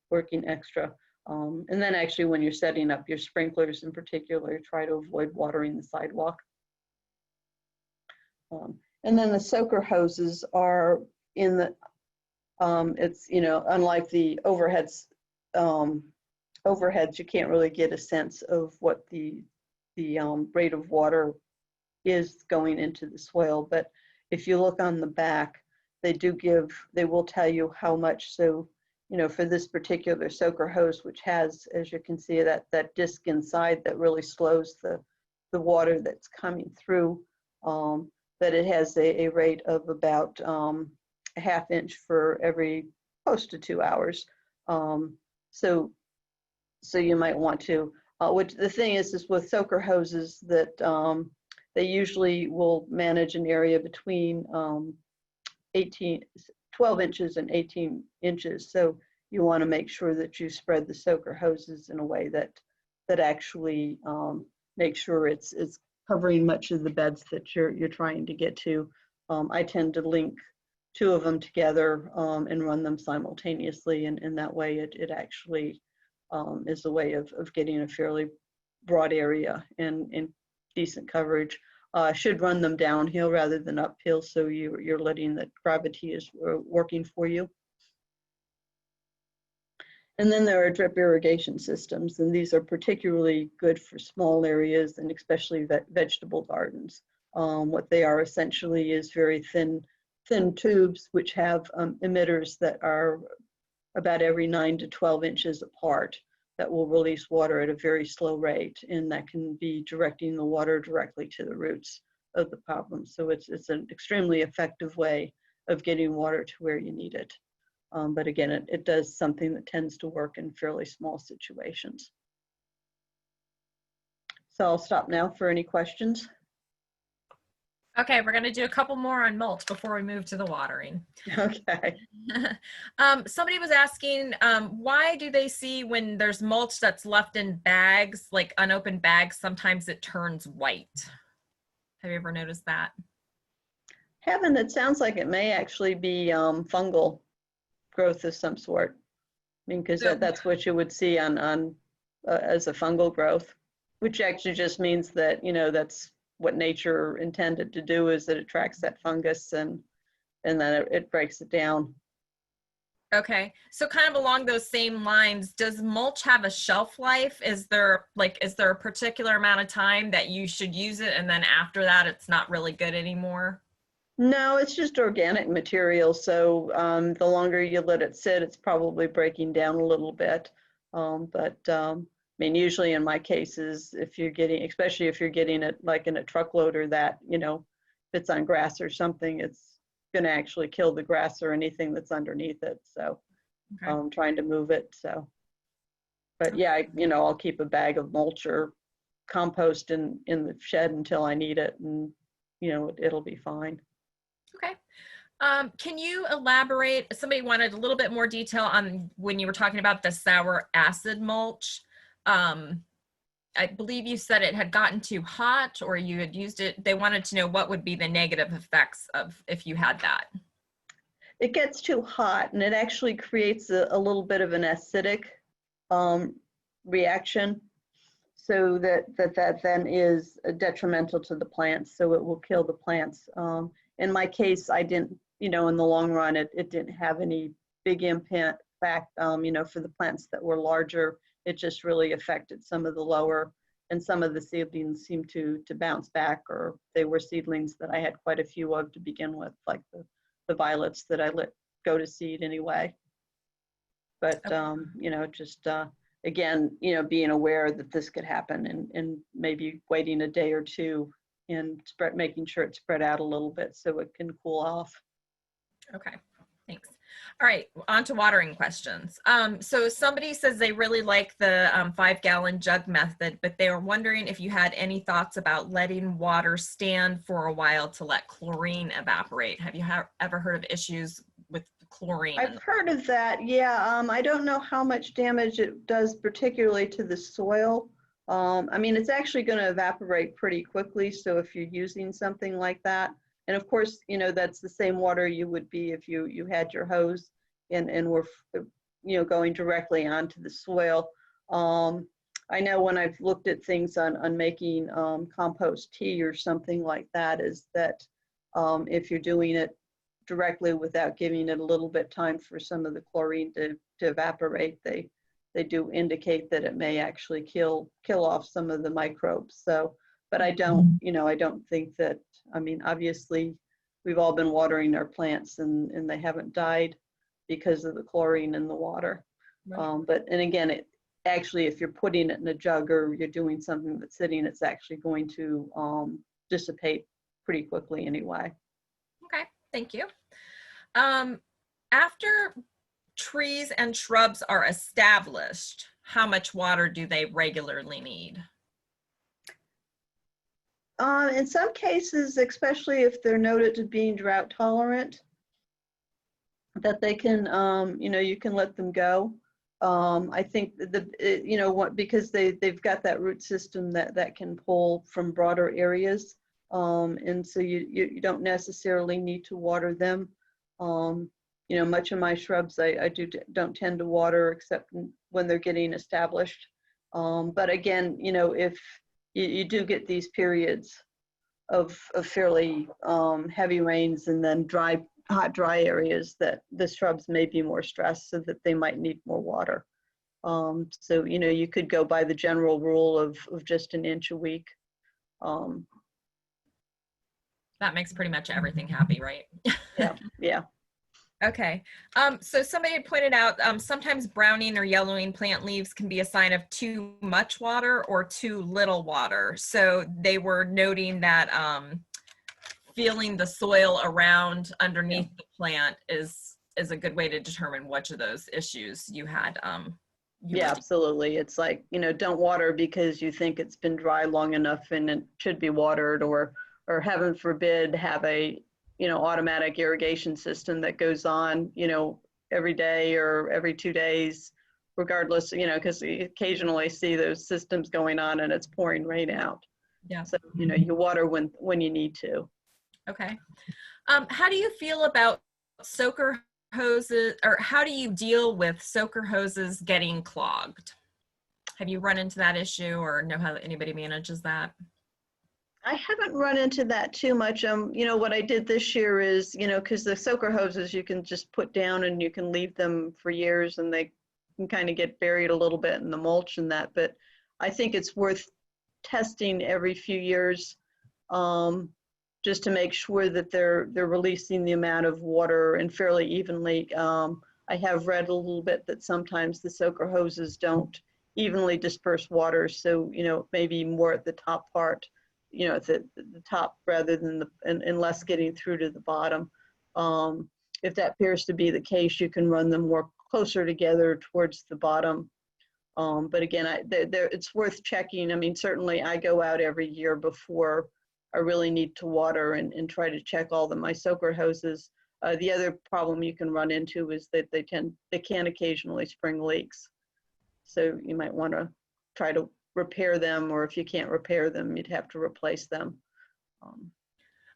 working extra. And then actually when you're setting up your sprinklers in particular, try to avoid watering the sidewalk. And then the soaker hoses are in the, it's, you know, unlike the overheads, you can't really get a sense of what the rate of water is going into the soil. But if you look on the back, they will tell you how much. So, you know, for this particular soaker hose, which has, as you can see, that disc inside that really slows the water that's coming through, that it has a rate of about a ½ inch for every close to 2 hours. So you might want to, which the thing is with soaker hoses that they usually will manage an area between 12 inches and 18 inches. So you want to make sure that you spread the soaker hoses in a way that actually makes sure it's covering much of the beds that you're trying to get to. I tend to link 2 of them together and run them simultaneously, and in that way it actually is a way of getting a fairly broad area and decent coverage. Should run them downhill rather than uphill, so you're letting that gravity is working for you. And then there are drip irrigation systems, and these are particularly good for small areas and especially vegetable gardens. What they are essentially is very thin tubes which have emitters that are about every 9 to 12 inches apart, that will release water at a very slow rate, and that can be directing the water directly to the roots of the problem. So it's an extremely effective way of getting water to where you need it. But again, it does something that tends to work in fairly small situations. So I'll stop now for any questions. Okay, we're going to do a couple more on mulch before we move to the watering. Okay. Somebody was asking, why do they see when there's mulch that's left in bags, like unopened bags, sometimes it turns white? Have you ever noticed that? Haven't. It sounds like it may actually be fungal growth of some sort. I mean, because that's what you would see on as a fungal growth, which actually just means that, you know, that's what nature intended to do, is that it tracks that fungus and then it breaks it down. Okay, so kind of along those same lines, does mulch have a shelf life? Is there a particular amount of time that you should use it, and then after that it's not really good anymore? No, it's just organic material. So the longer you let it sit, it's probably breaking down a little bit. I mean, usually in my cases, especially if you're getting it like in a truck loader that, you know, if it's on grass or something, it's going to actually kill the grass or anything that's underneath it. So Okay. trying to move it. So, but yeah, you know, I'll keep a bag of mulch or compost in the shed until I need it, and, you know, it'll be fine. Okay. Can you elaborate? Somebody wanted a little bit more detail on when you were talking about the sour acid mulch. I believe you said it had gotten too hot, or you had used it. They wanted to know what would be the negative effects of if you had that. It gets too hot, and it actually creates a little bit of an acidic reaction, so that then is detrimental to the plants. So it will kill the plants. In my case, I didn't, you know, in the long run, it didn't have any big impact back, for the plants that were larger, it just really affected some of the lower, and some of the seedlings seemed to bounce back, or they were seedlings that I had quite a few of to begin with, like the violets that I let go to seed anyway. But, just, again, being aware that this could happen, and maybe waiting a day or two and making sure it's spread out a little bit so it can cool off. Okay, thanks. All right, on to watering questions. So somebody says they really like the 5-gallon jug method, but they were wondering if you had any thoughts about letting water stand for a while to let chlorine evaporate. Have you ever heard of issues with chlorine? I've heard of that, yeah. I don't know how much damage it does particularly to the soil. I mean, it's actually going to evaporate pretty quickly, so if you're using something like that, and of course, that's the same water you would be if you had your hose and were, going directly onto the soil. I know when I've looked at things on making compost tea or something like that, is that if you're doing it directly without giving it a little bit time for some of the chlorine to evaporate, they do indicate that it may actually kill off some of the microbes. So, but I don't think that, I mean, obviously we've all been watering our plants and they haven't died because of the chlorine in the water. Right. And again, it actually, if you're putting it in a jug or you're doing something that's sitting, it's actually going to dissipate pretty quickly anyway. Okay, thank you. After trees and shrubs are established, how much water do they regularly need? In some cases, especially if they're noted to being drought tolerant, that they can, you can let them go. I think because they've got that root system that can pull from broader areas, and so you don't necessarily need to water them. Much of my shrubs I don't tend to water except when they're getting established. But again, if you do get these periods of fairly heavy rains and then hot, dry areas, that the shrubs may be more stressed, so that they might need more water. So, you could go by the general rule of just an inch a week. That makes pretty much everything happy, right? Yeah. Okay. So somebody had pointed out sometimes browning or yellowing plant leaves can be a sign of too much water or too little water. So they were noting that feeling the soil around underneath the plant is a good way to determine which of those issues you had. Absolutely. It's like, don't water because you think it's been dry long enough and it should be watered, or heaven forbid have a automatic irrigation system that goes on, every day or every 2 days, regardless, because you occasionally see those systems going on and it's pouring rain out. Yeah. So, you water when you need to. Okay. How do you feel about soaker hoses, or how do you deal with soaker hoses getting clogged? Have you run into that issue or know how anybody manages that? I haven't run into that too much. What I did this year is, because the soaker hoses you can just put down and you can leave them for years and they can kind of get buried a little bit in the mulch and that. But I think it's worth testing every few years, just to make sure that they're releasing the amount of water and fairly evenly. I have read a little bit that sometimes the soaker hoses don't evenly disperse water, so maybe more at the top part, at the top rather than and less getting through to the bottom. If that appears to be the case, you can run them more closer together towards the bottom. But again, it's worth checking. I mean, certainly I go out every year before I really need to water and try to check all my soaker hoses. The other problem you can run into is that they can occasionally spring leaks. So you might want to try to repair them, or if you can't repair them, you'd have to replace them.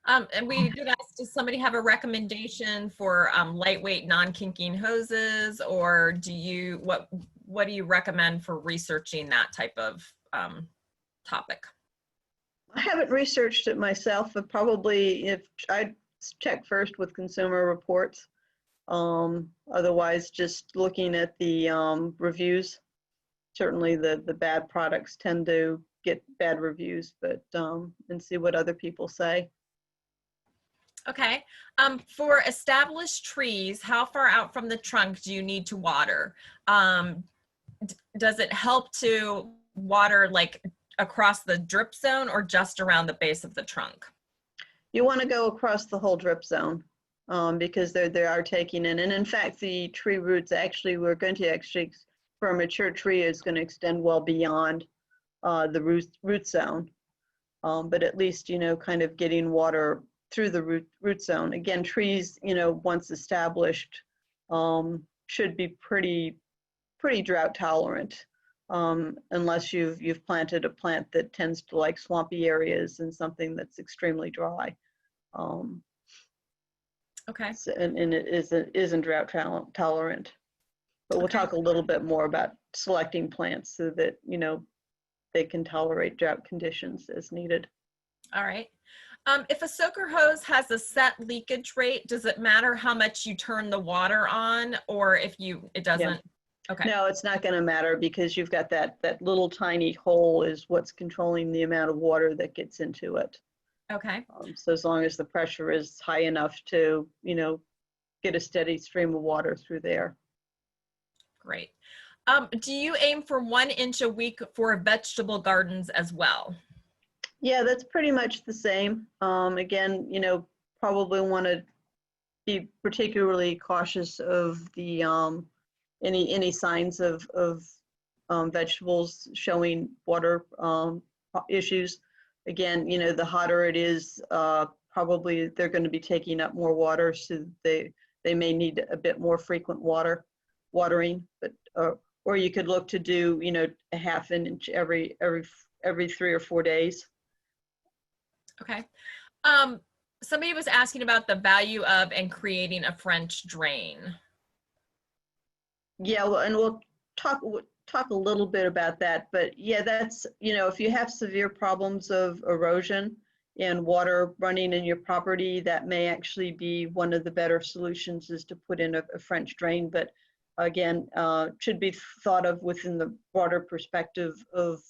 And we did ask, does somebody have a recommendation for lightweight non-kinking hoses, or what do you recommend for researching that type of topic? I haven't researched it myself, but probably if I'd check first with Consumer Reports, Otherwise, just looking at the reviews. Certainly the bad products tend to get bad reviews, but and see what other people say. Okay. For established trees, how far out from the trunk do you need to water? Does it help to water like across the drip zone or just around the base of the trunk? You want to go across the whole drip zone because they are taking in, and in fact, the tree roots actually, we're going to actually, for a mature tree, is going to extend well beyond the root zone. But at least, kind of getting water through the root zone. Again, trees, once established, should be pretty drought tolerant, unless you've planted a plant that tends to like swampy areas and something that's extremely dry. Okay. And it isn't drought tolerant. But we'll talk a little bit more about selecting plants so that, they can tolerate drought conditions as needed. All right. If a soaker hose has a set leakage rate, does it matter how much you turn the water on, or it doesn't? Yeah. Okay. No, it's not going to matter because you've got that little tiny hole is what's controlling the amount of water that gets into it. Okay. So as long as the pressure is high enough to, get a steady stream of water through there. Great. Do you aim for 1 inch a week for vegetable gardens as well? Yeah, that's pretty much the same. Again, probably want to be particularly cautious of the any signs of vegetables showing water issues. Again, the hotter it is, probably they're going to be taking up more water, so they may need a bit more frequent watering. But or you could look to do a half an inch every 3 or 4 days. Okay. Somebody was asking about the value of and creating a French drain. Yeah, well, and we'll talk a little bit about that, but yeah, that's, if you have severe problems of erosion and water running in your property, that may actually be one of the better solutions, is to put in a French drain. But again, should be thought of within the broader perspective of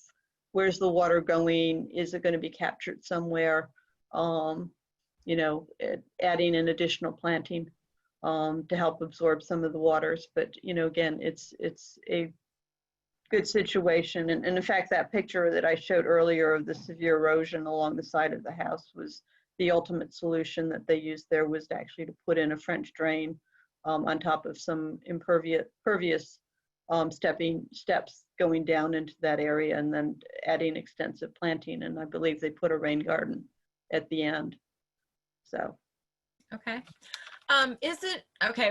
where's the water going? Is it going to be captured somewhere? Adding an additional planting to help absorb some of the waters. But, again, it's a good situation. And in fact, that picture that I showed earlier of the severe erosion along the side of the house was the ultimate solution that they used there, was actually to put in a French drain on top of some pervious steps going down into that area, and then adding extensive planting. And I believe they put a rain garden at the end. So. Okay.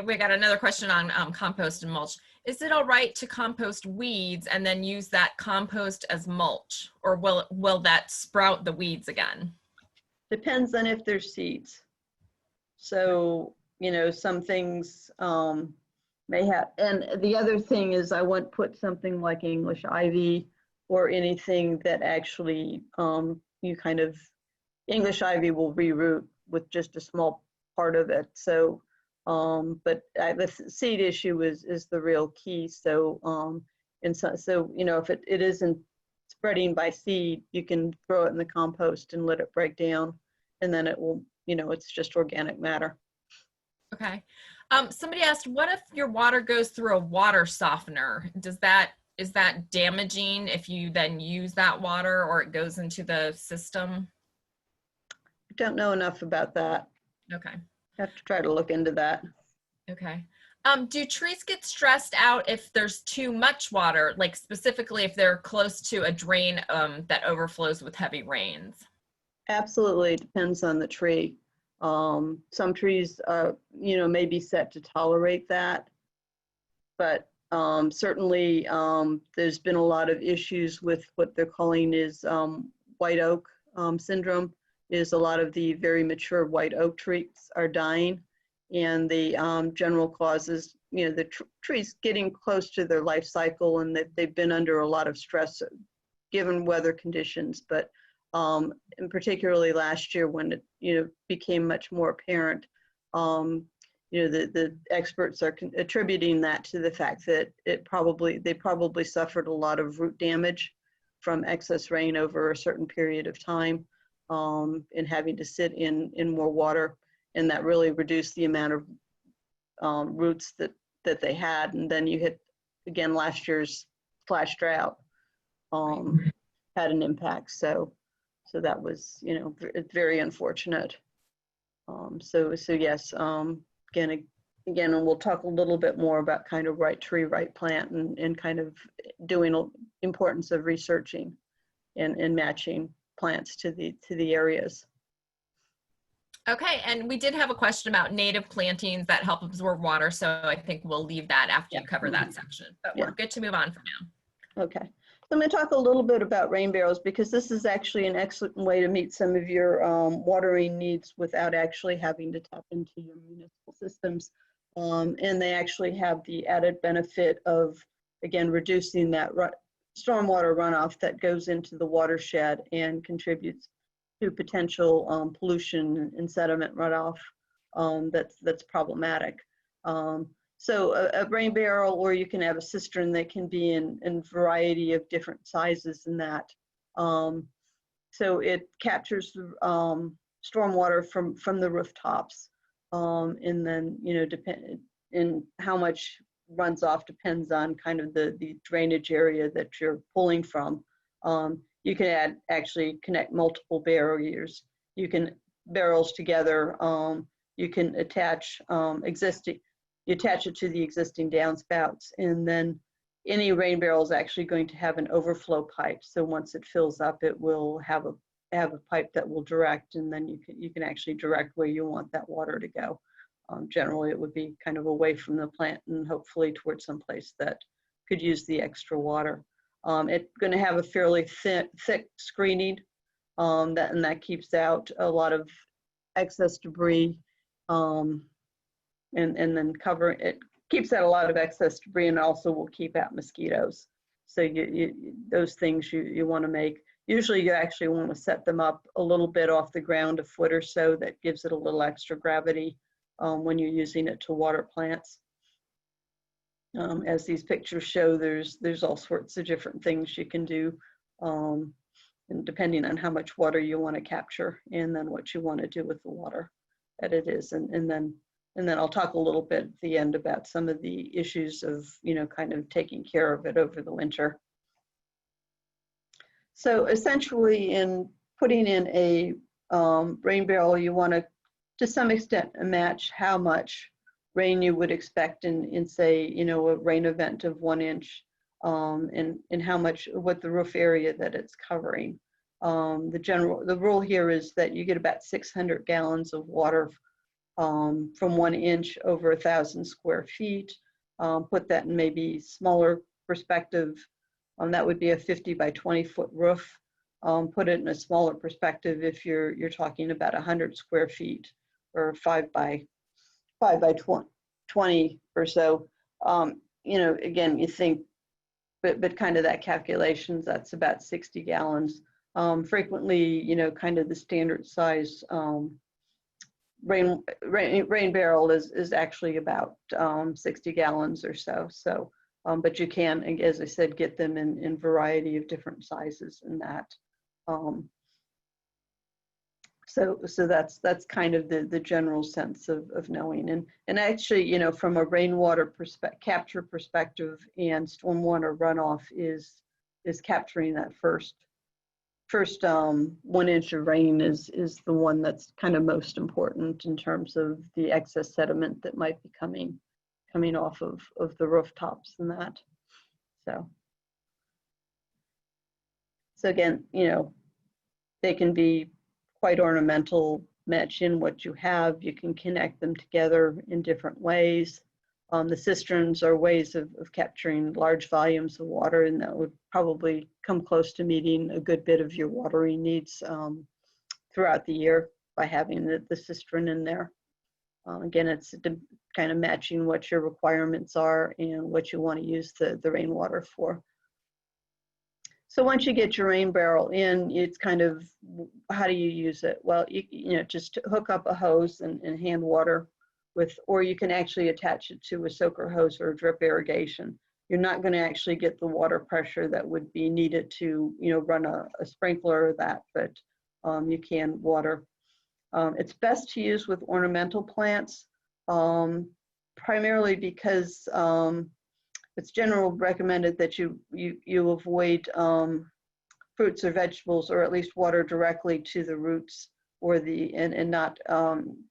We got another question on compost and mulch. Is it all right to compost weeds and then use that compost as mulch, or will that sprout the weeds again? Depends on if there's seeds. So, some things may have, and the other thing is I wouldn't put something like English ivy or anything that actually English ivy will reroot with just a small part of it. So, but the seed issue is the real key. So, if it isn't spreading by seed, you can throw it in the compost and let it break down, and then it will, it's just organic matter. Okay. Somebody asked, what if your water goes through a water softener? Is that damaging if you then use that water, or it goes into the system? I don't know enough about that. Okay. I have to try to look into that. Okay. Do trees get stressed out if there's too much water, like specifically if they're close to a drain that overflows with heavy rains? Absolutely, it depends on the tree. Some trees are, may be set to tolerate that, but certainly there's been a lot of issues with what they're calling is white oak syndrome. Is a lot of the very mature white oak trees are dying, and the general cause is, the trees getting close to their life cycle, and that they've been under a lot of stress given weather conditions. But and particularly last year when it became much more apparent, the experts are attributing that to the fact that they probably suffered a lot of root damage from excess rain over a certain period of time, and having to sit in more water, and that really reduced the amount of roots that they had. And then you hit again last year's flash drought had an impact. So that was very unfortunate. So yes, again, and we'll talk a little bit more about kind of right tree, right plant, and kind of doing importance of researching and matching plants to the areas. Okay, and we did have a question about native plantings that help absorb water, so I think we'll leave that after you cover that section. But we're good to move on for now. Okay, so I'm going to talk a little bit about rain barrels, because this is actually an excellent way to meet some of your watering needs without actually having to tap into your municipal systems. And they actually have the added benefit of, again, reducing that stormwater runoff that goes into the watershed and contributes to potential pollution and sediment runoff that's problematic. So a rain barrel, or you can have a cistern that can be in a variety of different sizes in that. So it captures stormwater from the rooftops, and then depend in how much runs off depends on kind of the drainage area that you're pulling from. You can actually connect multiple barriers. You can barrels together. You can attach you attach it to the existing downspouts, and then any rain barrel is actually going to have an overflow pipe. So once it fills up, it will have a pipe that will direct, and then you can actually direct where you want that water to go. Generally, it would be kind of away from the plant and hopefully towards some place that could use the extra water. It's going to have a fairly thick screening, and that keeps out a lot of excess debris, and then it keeps out a lot of excess debris, and also will keep out mosquitoes. So those things you want to make. Usually you actually want to set them up a little bit off the ground, a foot or so. That gives it a little extra gravity when you're using it to water plants. As these pictures show, there's all sorts of different things you can do, and depending on how much water you want to capture, and then what you want to do with the water that it is. And then I'll talk a little bit at the end about some of the issues of, kind of taking care of it over the winter. So essentially, in putting in a rain barrel, you want to some extent, match how much rain you would expect in say, a rain event of 1 inch, and what the roof area that it's covering. The rule here is that you get about 600 gallons of water from 1 inch over 1,000 square feet. Put that in maybe smaller perspective. That would be a 50 by 20 foot roof. Put it in a smaller perspective if you're talking about 100 square feet, or 5 by 20 or so. Again, you think, but kind of that calculations, that's about 60 gallons. Frequently, kind of the standard size rain barrel is actually about 60 gallons or so. So, but you can, as I said, get them in variety of different sizes in that. So that's kind of the general sense of knowing. And actually, from a rainwater capture perspective, and stormwater runoff is capturing that first 1 inch of rain is the one that's kind of most important in terms of the excess sediment that might be coming off of the rooftops and that. So again, they can be quite ornamental, match in what you have. You can connect them together in different ways. The cisterns are ways of capturing large volumes of water, and that would probably come close to meeting a good bit of your watering needs throughout the year by having the cistern in there. Again, it's kind of matching what your requirements are and what you want to use the rainwater for. So once you get your rain barrel in, it's kind of, how do you use it? Well, you just hook up a hose and hand water or you can actually attach it to a soaker hose or drip irrigation. You're not going to actually get the water pressure that would be needed to, run a sprinkler or that, but you can water. It's best to use with ornamental plants, primarily because it's generally recommended that you avoid fruits or vegetables, or at least water directly to the roots or and not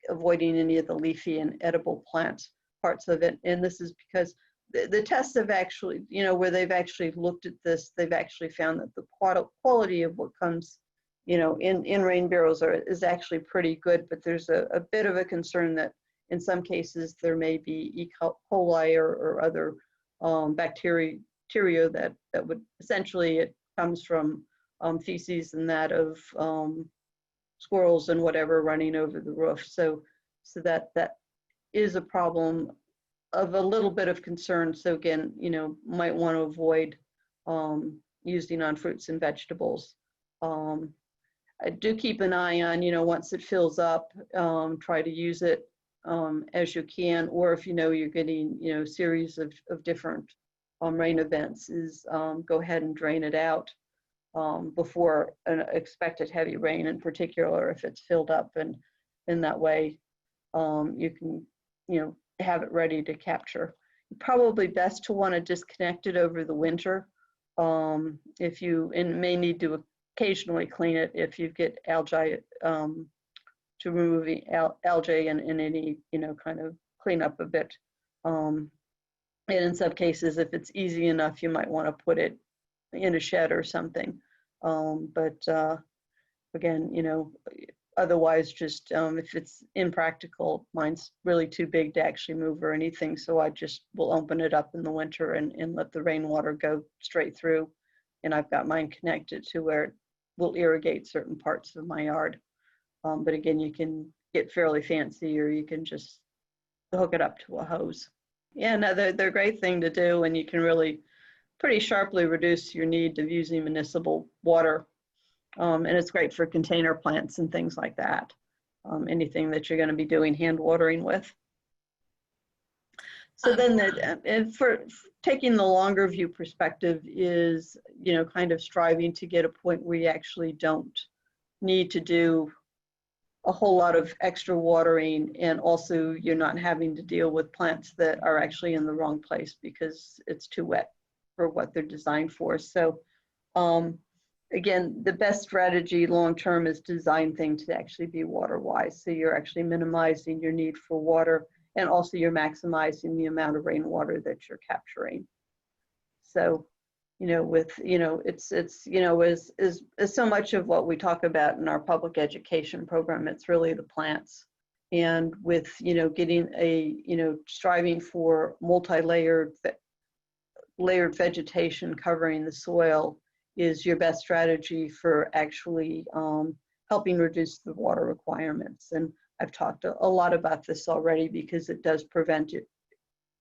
avoiding any of the leafy and edible plants parts of it. And this is because the tests have actually, where they've actually looked at this, they've actually found that the quality of what comes, in rain barrels is actually pretty good, but there's a bit of a concern that in some cases there may be E. coli or other bacteria that would essentially, it comes from feces and that of squirrels and whatever running over the roof. So that is a problem of a little bit of concern. So again, might want to avoid using on fruits and vegetables. I do keep an eye on, once it fills up, try to use it as you can, or if you're getting, series of different rain events, is go ahead and drain it out before an expected heavy rain, in particular if it's filled up, and in that way you can, have it ready to capture. Probably best to want to disconnect it over the winter. If you, and may need to occasionally clean it if you get algae, to remove the algae and any, kind of clean up a bit. And in some cases, if it's easy enough, you might want to put it in a shed or something. But again, otherwise, just if it's impractical, mine's really too big to actually move or anything, so I just will open it up in the winter and let the rainwater go straight through. And I've got mine connected to where it will irrigate certain parts of my yard. But again, you can get fairly fancy, or you can just hook it up to a hose. Yeah, no, they're a great thing to do, and you can really pretty sharply reduce your need of using municipal water. And it's great for container plants and things like that. Anything that you're going to be doing hand watering with. So then for taking the longer view perspective is, kind of striving to get a point where you actually don't need to do a whole lot of extra watering, and also you're not having to deal with plants that are actually in the wrong place because it's too wet for what they're designed for. So again, the best strategy long-term is design things to actually be water-wise. So you're actually minimizing your need for water, and also you're maximizing the amount of rainwater that you're capturing. So, it's as so much of what we talk about in our public education program, it's really the plants. And with, getting striving for multi-layered vegetation covering the soil is your best strategy for actually helping reduce the water requirements. And I've talked a lot about this already because it does prevent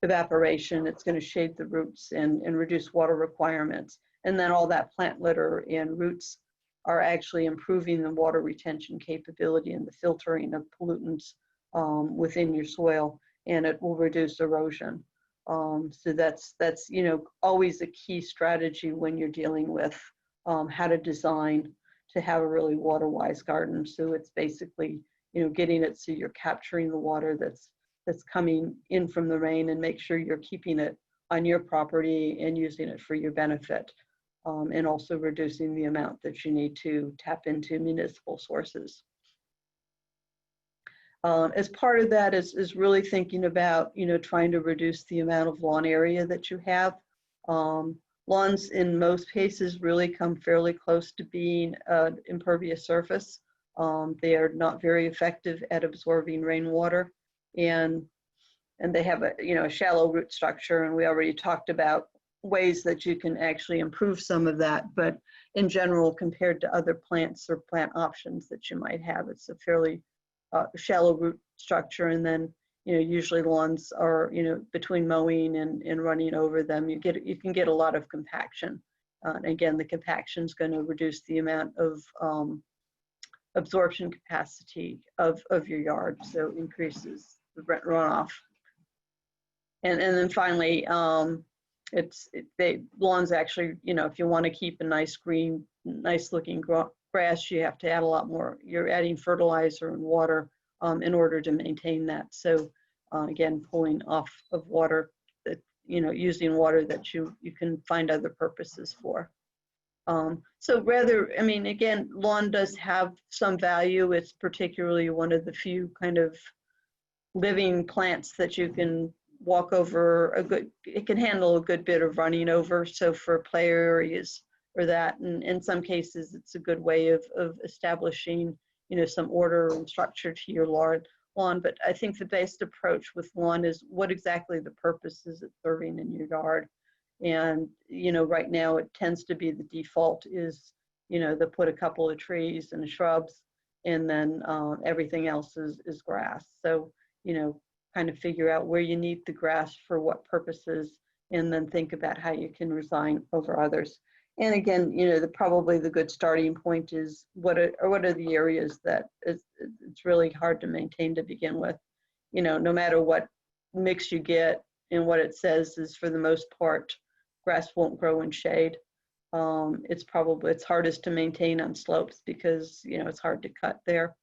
evaporation. It's going to shade the roots and reduce water requirements. And then all that plant litter and roots are actually improving the water retention capability and the filtering of pollutants within your soil, and it will reduce erosion. So that's always a key strategy when you're dealing with how to design to have a really water-wise garden. So it's basically, getting it so you're capturing the water that's coming in from the rain, and make sure you're keeping it on your property and using it for your benefit, and also reducing the amount that you need to tap into municipal sources. As part of that is really thinking about, trying to reduce the amount of lawn area that you have. Lawns in most cases really come fairly close to being an impervious surface. They are not very effective at absorbing rainwater, and they have a shallow root structure, and we already talked about ways that you can actually improve some of that. But in general, compared to other plants or plant options that you might have, it's a fairly shallow root structure. And then usually lawns are between mowing and running over them, you can get a lot of compaction. Again, the compaction is going to reduce the amount of absorption capacity of your yard, so increases runoff. And then finally, lawns actually, if you want to keep a nice green, nice looking grass, you have to add a lot more. You're adding fertilizer and water in order to maintain that. So again, pulling off of water that, using water that you can find other purposes for. So again, lawn does have some value. It's particularly one of the few kind of living plants that you can walk over it can handle a good bit of running over. So for play areas or that, and in some cases, it's a good way of establishing, some order and structure to your lawn. But I think the best approach with lawn is what exactly the purpose is it serving in your yard. And, right now it tends to be the default is, they put a couple of trees and shrubs, and then everything else is grass. So, kind of figure out where you need the grass for what purposes, and then think about how you can resign over others. And again, probably the good starting point is what are the areas that it's really hard to maintain to begin with. No matter what mix you get, and what it says is for the most part, grass won't grow in shade. It's hardest to maintain on slopes because, it's hard to cut there.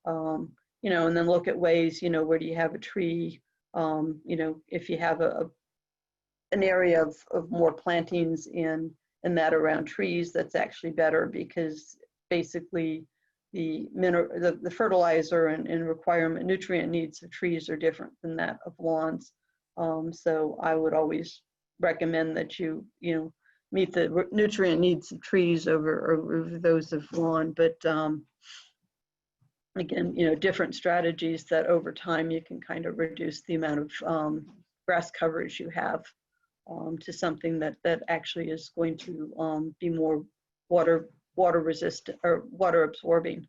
And then look at ways, where do you have a tree? If you have an area of more plantings in that around trees, that's actually better, because basically the fertilizer and nutrient needs of trees are different than that of lawns. So I would always recommend that you meet the nutrient needs of trees over those of lawn. But again, different strategies that over time you can kind of reduce the amount of grass coverage you have to something that actually is going to be more water resistant or water absorbing.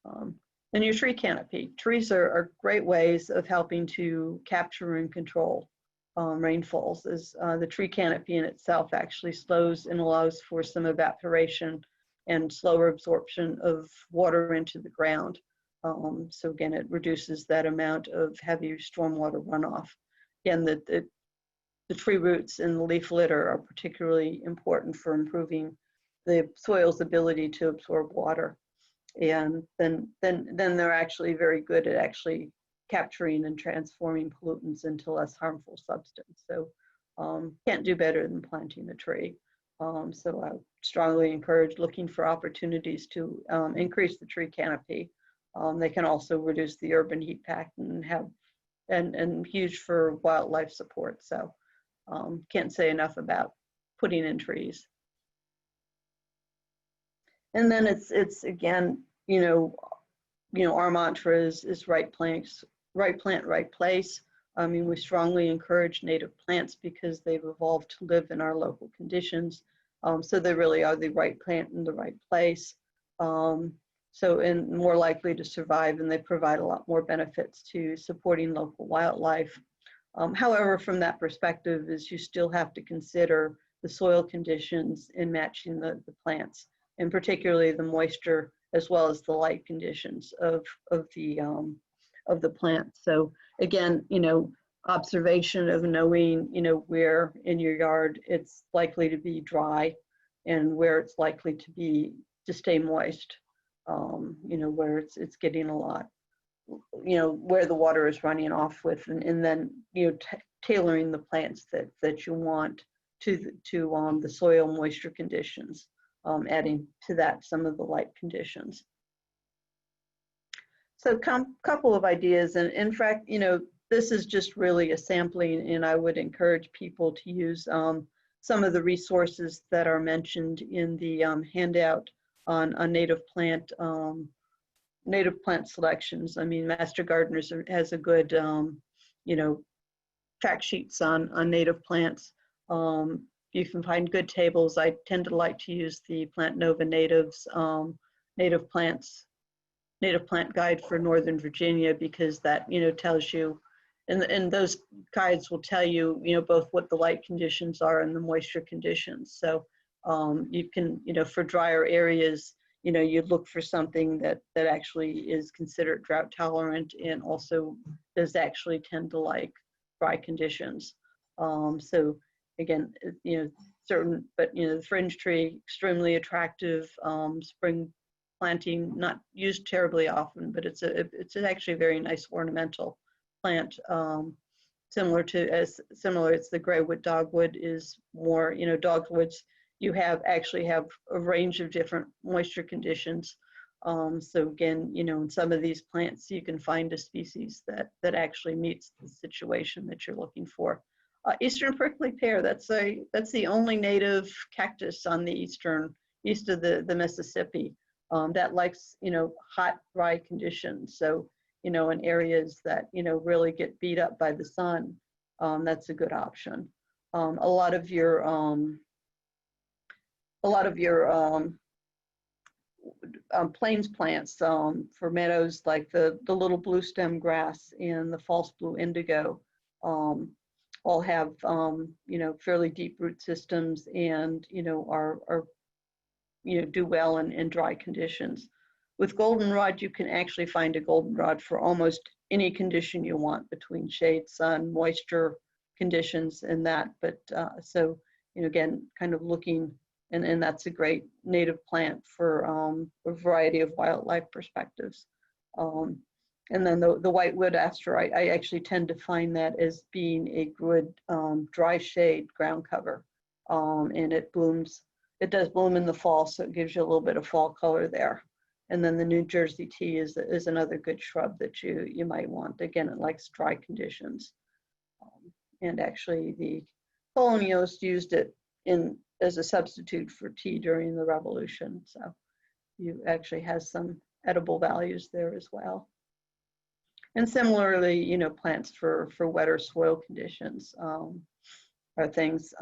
And your tree canopy. Trees are great ways of helping to capture and control rainfalls, as the tree canopy in itself actually slows and allows for some evaporation and slower absorption of water into the ground. So again, it reduces that amount of heavy stormwater runoff. Again, the tree roots and the leaf litter are particularly important for improving the soil's ability to absorb water. And then they're actually very good at actually capturing and transforming pollutants into less harmful substance. So can't do better than planting a tree. So I strongly encourage looking for opportunities to increase the tree canopy. They can also reduce the urban heat pattern and huge for wildlife support. So can't say enough about putting in trees. And then it's again, our mantra is right plant, right place. I mean, we strongly encourage native plants because they've evolved to live in our local conditions. So they really are the right plant in the right place. And more likely to survive, and they provide a lot more benefits to supporting local wildlife. However, from that perspective, is you still have to consider the soil conditions in matching the plants, and particularly the moisture as well as the light conditions of the plant. So again, observation of knowing, where in your yard it's likely to be dry and where it's likely to stay moist, where it's getting a lot, where the water is running off with, and then, tailoring the plants that you want to the soil moisture conditions, adding to that some of the light conditions. So couple of ideas, and in fact, this is just really a sampling, and I would encourage people to use some of the resources that are mentioned in the handout on native plant selections. I mean, Master Gardeners has a good, fact sheets on native plants. You can find good tables. I tend to like to use the Plant Nova Natives native plant guide for Northern Virginia, because that, tells you, and those guides will tell you, both what the light conditions are and the moisture conditions. So you can, for drier areas, you'd look for something that actually is considered drought tolerant and also does actually tend to like dry conditions. So again, certain, but the fringe tree, extremely attractive, spring planting, not used terribly often, but it's actually a very nice ornamental plant. Similar, it's the gray wood dogwood is more, dogwoods, you actually have a range of different moisture conditions. So again, in some of these plants, you can find a species that actually meets the situation that you're looking for. Eastern prickly pear, that's the only native cactus on the east of the Mississippi that likes, hot, dry conditions. So, in areas that, really get beat up by the sun, that's a good option. A lot of your plains plants for meadows, like the little blue stem grass and the false blue indigo, all have fairly deep root systems and are do well in dry conditions. With goldenrod, you can actually find a goldenrod for almost any condition you want between shade, sun, moisture conditions, and that. But so again, kind of looking. And that's a great native plant for a variety of wildlife perspectives. And then the whitewood aster, I actually tend to find that as being a good dry shade ground cover. And it does bloom in the fall, so it gives you a little bit of fall color there. And then the New Jersey tea is another good shrub that you might want. Again, it likes dry conditions. And actually the colonialists used it as a substitute for tea during the Revolution. So you actually has some edible values there as well. And similarly, plants for wetter soil conditions are things,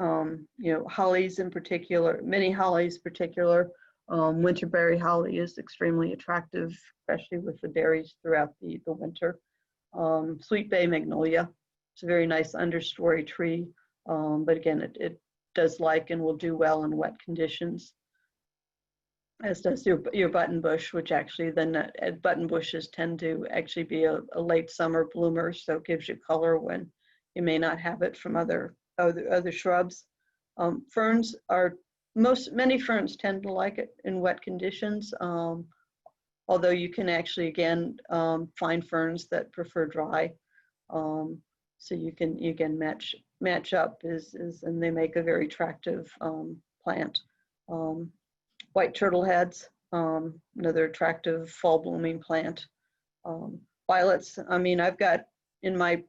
hollies in particular, many hollies in particular. Winterberry holly is extremely attractive, especially with the berries throughout the winter. Sweet bay magnolia, it's a very nice understory tree, but again, it does like and will do well in wet conditions, as does your buttonbush, which actually then buttonbushes tend to actually be a late summer bloomer, so it gives you color when you may not have it from other shrubs. Ferns many ferns tend to like it in wet conditions, although you can actually again find ferns that prefer dry. So you can match up and they make a very attractive plant. White turtleheads, another attractive fall blooming plant. Violets, I've got in my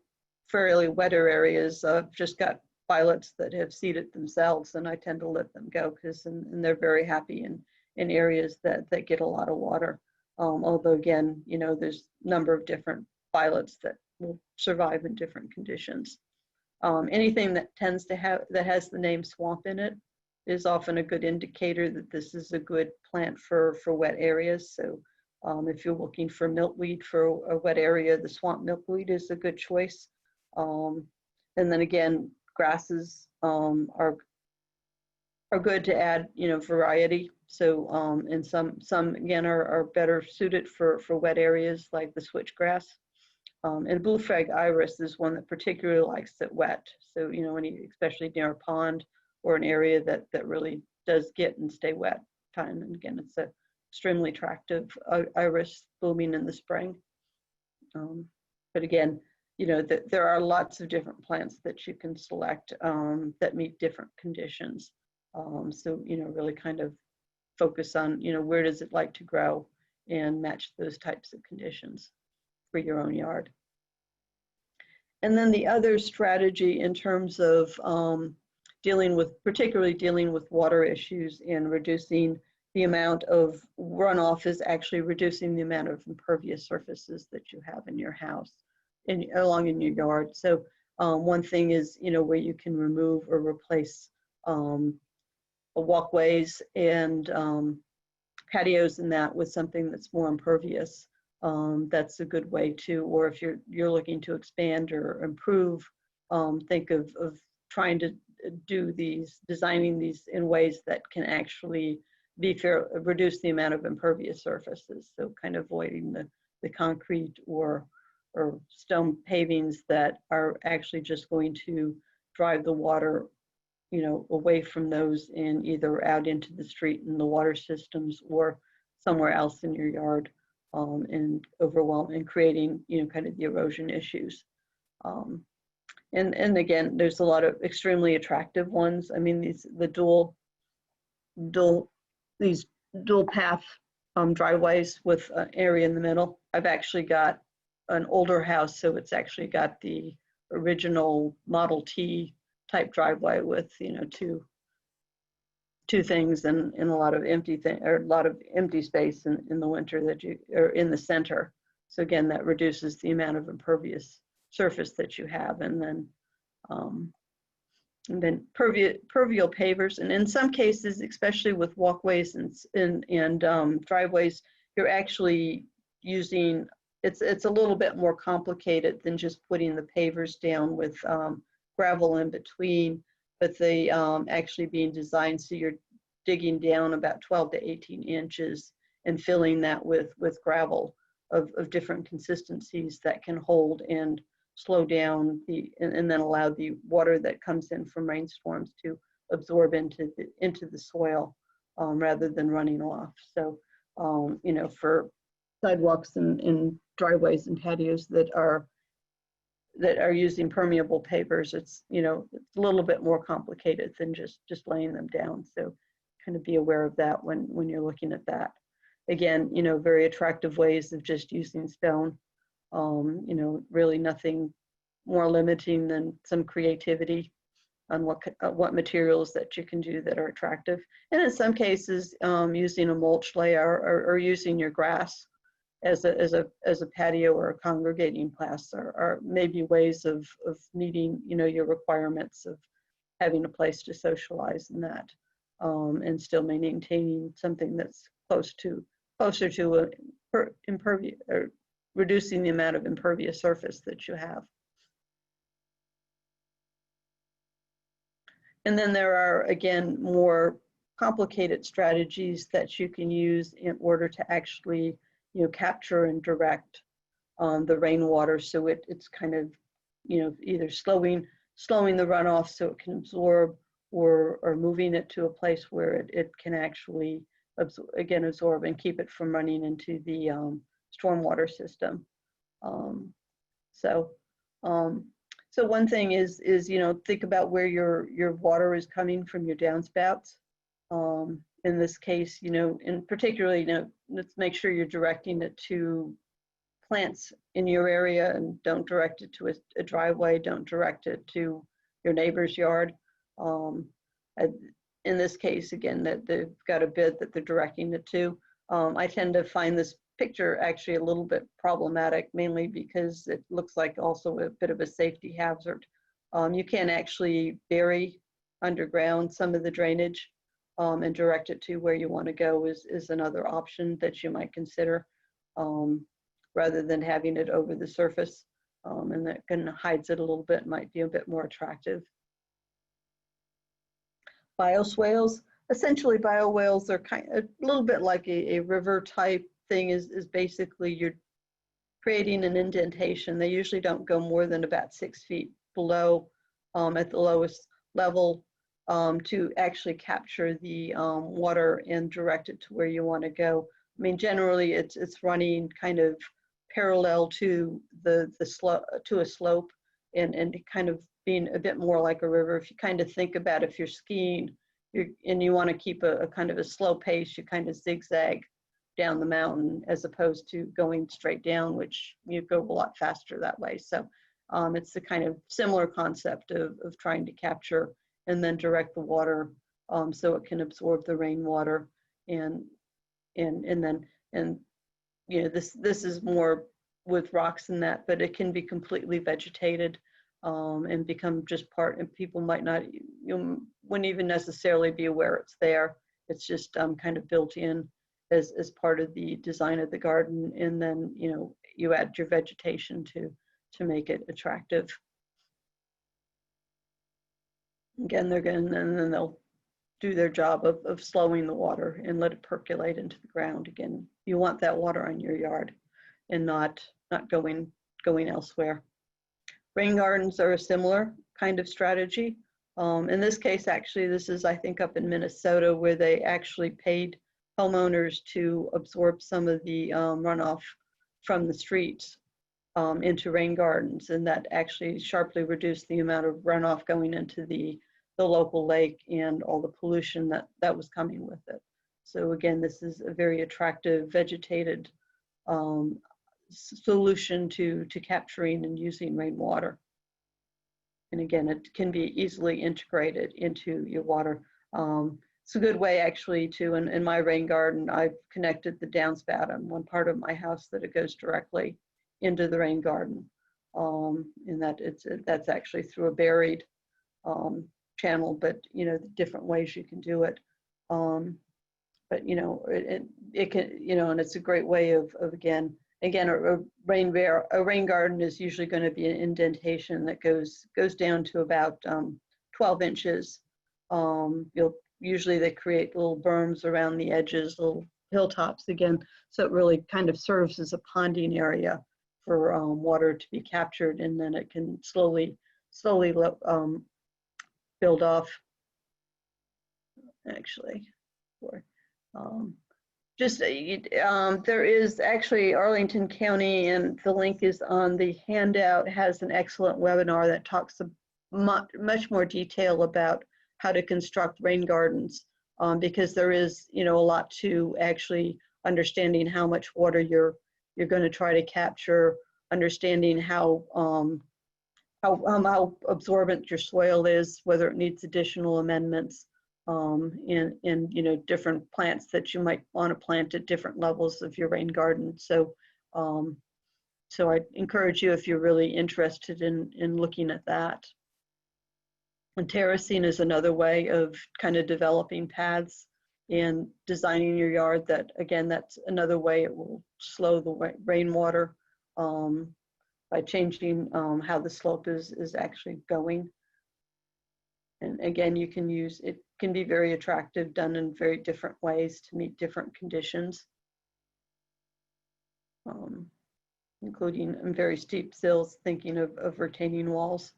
fairly wetter areas, I've just got violets that have seeded themselves, and I tend to let them go and they're very happy in areas that get a lot of water. Although again, there's a number of different violets that will survive in different conditions. Anything that has the name swamp in it is often a good indicator that this is a good plant for wet areas. So if you're looking for milkweed for a wet area, the swamp milkweed is a good choice. And then again, grasses are good to add, variety. So and some again are better suited for wet areas, like the switchgrass. And blue flag iris is one that particularly likes it wet. So, especially near a pond or an area that really does get and stay wet time. And again, it's an extremely attractive iris blooming in the spring. But again, there are lots of different plants that you can select that meet different conditions. So, really kind of focus on, where does it like to grow and match those types of conditions for your own yard. And then the other strategy in terms of particularly dealing with water issues and reducing the amount of runoff is actually reducing the amount of impervious surfaces that you have in your house along in your yard. So one thing is, where you can remove or replace walkways and patios and that with something that's more impervious. That's a good way to, or if you're looking to expand or improve, think of trying to designing these in ways that can actually reduce the amount of impervious surfaces. So kind of avoiding the concrete or stone pavings that are actually just going to drive the water, you know, away from those and either out into the street and the water systems or somewhere else in your yard, and overwhelm and creating, you know, kind of the erosion issues. And again, there's a lot of extremely attractive ones. I mean, these dual path driveways with an area in the middle. I've actually got an older house, so it's actually got the original Model T type driveway with, you know, two things and a lot of empty space in the winter that you are in the center. So again, that reduces the amount of impervious surface that you have, and then pervial pavers, and in some cases, especially with walkways and driveways, you're actually using, it's a little bit more complicated than just putting the pavers down with gravel in between, but they actually being designed so you're digging down about 12 to 18 inches and filling that with gravel of different consistencies that can hold and slow down and then allow the water that comes in from rainstorms to absorb into the soil rather than running off. So you know, for sidewalks and driveways and patios that are using permeable pavers, it's, you know, it's a little bit more complicated than just laying them down. So kind of be aware of that when you're looking at that. Again, you know, very attractive ways of just using stone. You know, really nothing more limiting than some creativity on what materials that you can do that are attractive. And in some cases, using a mulch layer or using your grass as a patio or a congregating place are maybe ways of meeting, you know, your requirements of having a place to socialize in that, and still maintaining something that's closer to impervious, or reducing the amount of impervious surface that you have. And then there are, again, more complicated strategies that you can use in order to actually, you know, capture and direct the rainwater. So it's kind of, you know, either slowing the runoff so it can absorb, or moving it to a place where it can actually absorb and keep it from running into the stormwater system. So one thing is, you know, think about where your water is coming from, your downspouts. In this case, you know, and particularly, you know, let's make sure you're directing it to plants in your area, and don't direct it to a driveway, don't direct it to your neighbor's yard. In this case, again, that they've got a bid that they're directing it to. I tend to find this picture actually a little bit problematic, mainly because it looks like also a bit of a safety hazard. You can actually bury underground some of the drainage and direct it to where you want to go is another option that you might consider, rather than having it over the surface, and that kind of hides it a little bit, might be a bit more attractive. Bioswales, essentially biowhales are kind of a little bit like a river type thing, is basically you're creating an indentation. They usually don't go more than about 6 feet below at the lowest level to actually capture the water and direct it to where you want to go. I mean, generally it's running kind of parallel to a slope and kind of being a bit more like a river. If you kind of think about if you're skiing and you want to keep a kind of a slow pace, you kind of zigzag down the mountain as opposed to going straight down, which you go a lot faster that way. So it's the kind of similar concept of trying to capture and then direct the water so it can absorb the rainwater, and then you know, this is more with rocks and that, but it can be completely vegetated and become just part, and people might not, you wouldn't even necessarily be aware it's there. It's just kind of built in as part of the design of the garden, and then, you know, you add your vegetation to make it attractive. Again, they're going, and then they'll do their job of slowing the water and let it percolate into the ground. Again, you want that water on your yard and not going elsewhere. Rain gardens are a similar kind of strategy. In this case, actually, this is, I think, up in Minnesota, where they actually paid homeowners to absorb some of the runoff from the streets into rain gardens, and that actually sharply reduced the amount of runoff going into the local lake and all the pollution that was coming with it. So again, this is a very attractive vegetated solution to capturing and using rainwater. And again, it can be easily integrated into your water. It's a good way actually to, in my rain garden, I've connected the downspout on one part of my house that it goes directly into the rain garden. And that's actually through a buried channel, but you know, the different ways you can do it. But you know, it can, you know, and it's a great way of again, a rain garden is usually going to be an indentation that goes down to about 12 inches. Usually they create little berms around the edges, little hilltops again, so it really kind of serves as a ponding area for water to be captured, and then it can slowly build off. Actually, there is actually Arlington County, and the link is on the handout, has an excellent webinar that talks much more detail about how to construct rain gardens, because there is, you know, a lot to actually understanding how much water you're going to try to capture, understanding how absorbent your soil is, whether it needs additional amendments, and you know, different plants that you might want to plant at different levels of your rain garden. So so I encourage you, if you're really interested in looking at that. And terracing is another way of kind of developing paths and designing your yard. That again, that's another way it will slow the rainwater by changing how the slope is actually going. And again, you can use, it can be very attractive, done in very different ways to meet different conditions, including very steep sills, thinking of retaining walls,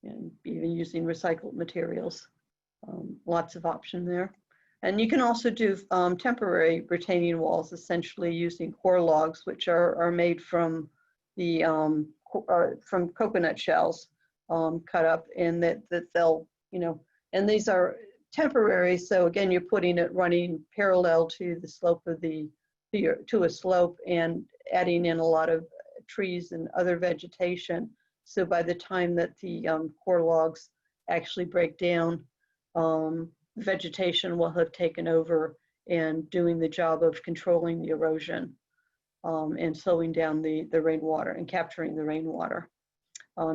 and even using recycled materials. Lots of option there. And you can also do temporary retaining walls, essentially using core logs, which are made from the from coconut shells, cut up, and that they'll, you know, and these are temporary. So again, you're putting it running parallel to the slope of to a slope, and adding in a lot of trees and other vegetation. So by the time that the core logs actually break down, vegetation will have taken over and doing the job of controlling the erosion, and slowing down the rainwater and capturing the rainwater.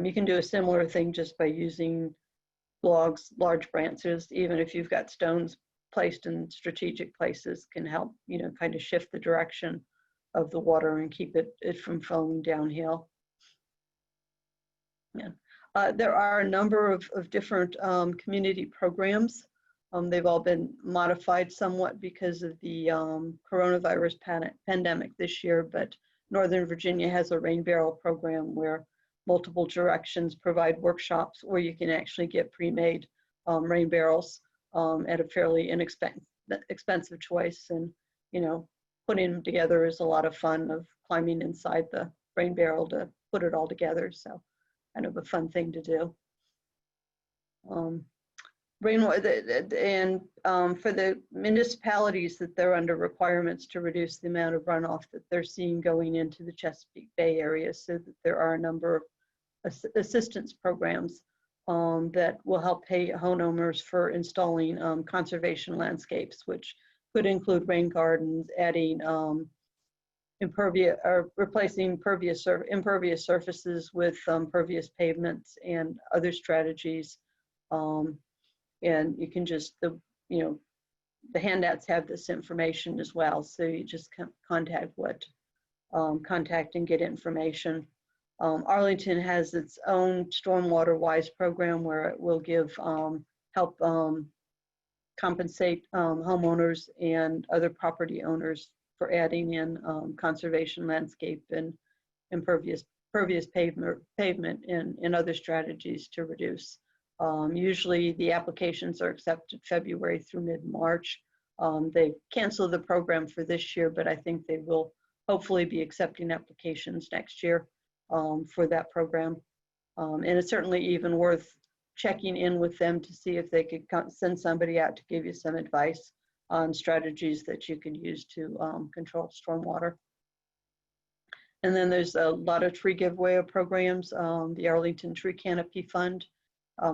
You can do a similar thing just by using logs, large branches, even if you've got stones placed in strategic places, can help, you know, kind of shift the direction of the water and keep it from flowing downhill. Yeah. There are a number of different community programs. They've all been modified somewhat because of the coronavirus pandemic this year, but Northern Virginia has a rain barrel program where multiple directions provide workshops where you can actually get pre-made rain barrels at a fairly inexpensive choice. And, you know, putting them together is a lot of fun, of climbing inside the rain barrel to put it all together. So kind of a fun thing to do. Rainwater, and for the municipalities that they're under requirements to reduce the amount of runoff that they're seeing going into the Chesapeake Bay area, so that there are a number of assistance programs that will help pay homeowners for installing conservation landscapes, which could include rain gardens, adding impervious, or replacing impervious surfaces with pervious pavements and other strategies. And you can just, you know, the handouts have this information as well. So you just contact and get information. Arlington has its own Stormwater Wise program where it will give help compensate homeowners and other property owners for adding in conservation, landscape, and impervious pavement and other strategies to reduce. Usually the applications are accepted February through mid-March. They canceled the program for this year, but I think they will hopefully be accepting applications next year for that program. And it's certainly even worth checking in with them to see if they could send somebody out to give you some advice on strategies that you can use to control stormwater. And then there's a lot of tree giveaway programs, the Arlington Tree Canopy Fund,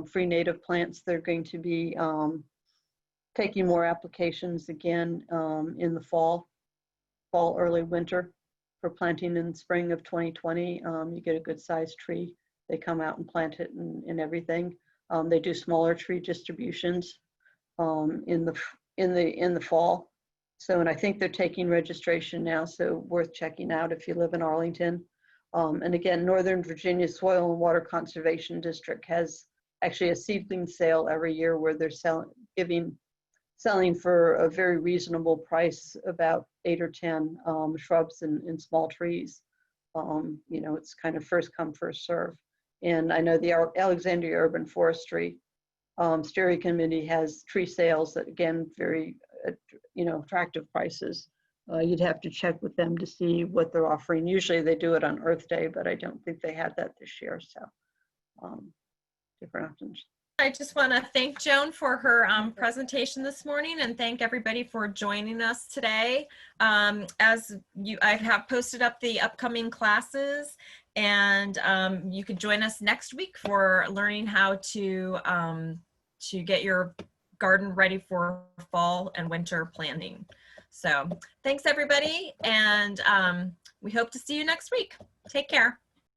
free native plants. They're going to be taking more applications again in the fall, early winter for planting in the spring of 2020. You get a good sized tree. They come out and plant it and everything. They do smaller tree distributions in the fall. So, and I think they're taking registration now, so worth checking out if you live in Arlington. And again, Northern Virginia Soil and Water Conservation District has actually a seedling sale every year where they're selling for a very reasonable price, about 8 or 10 shrubs and small trees. You know, it's kind of first come, first serve. And I know the Alexandria Urban Forestry Steering Committee has tree sales that, again, very attractive prices. You'd have to check with them to see what they're offering. Usually they do it on Earth Day, but I don't think they had that this year. So different options. I just want to thank Joan for her presentation this morning, and thank everybody for joining us today. I have posted up the upcoming classes, and you can join us next week for learning how to get your garden ready for fall and winter planting. So thanks everybody, and we hope to see you next week. Take care.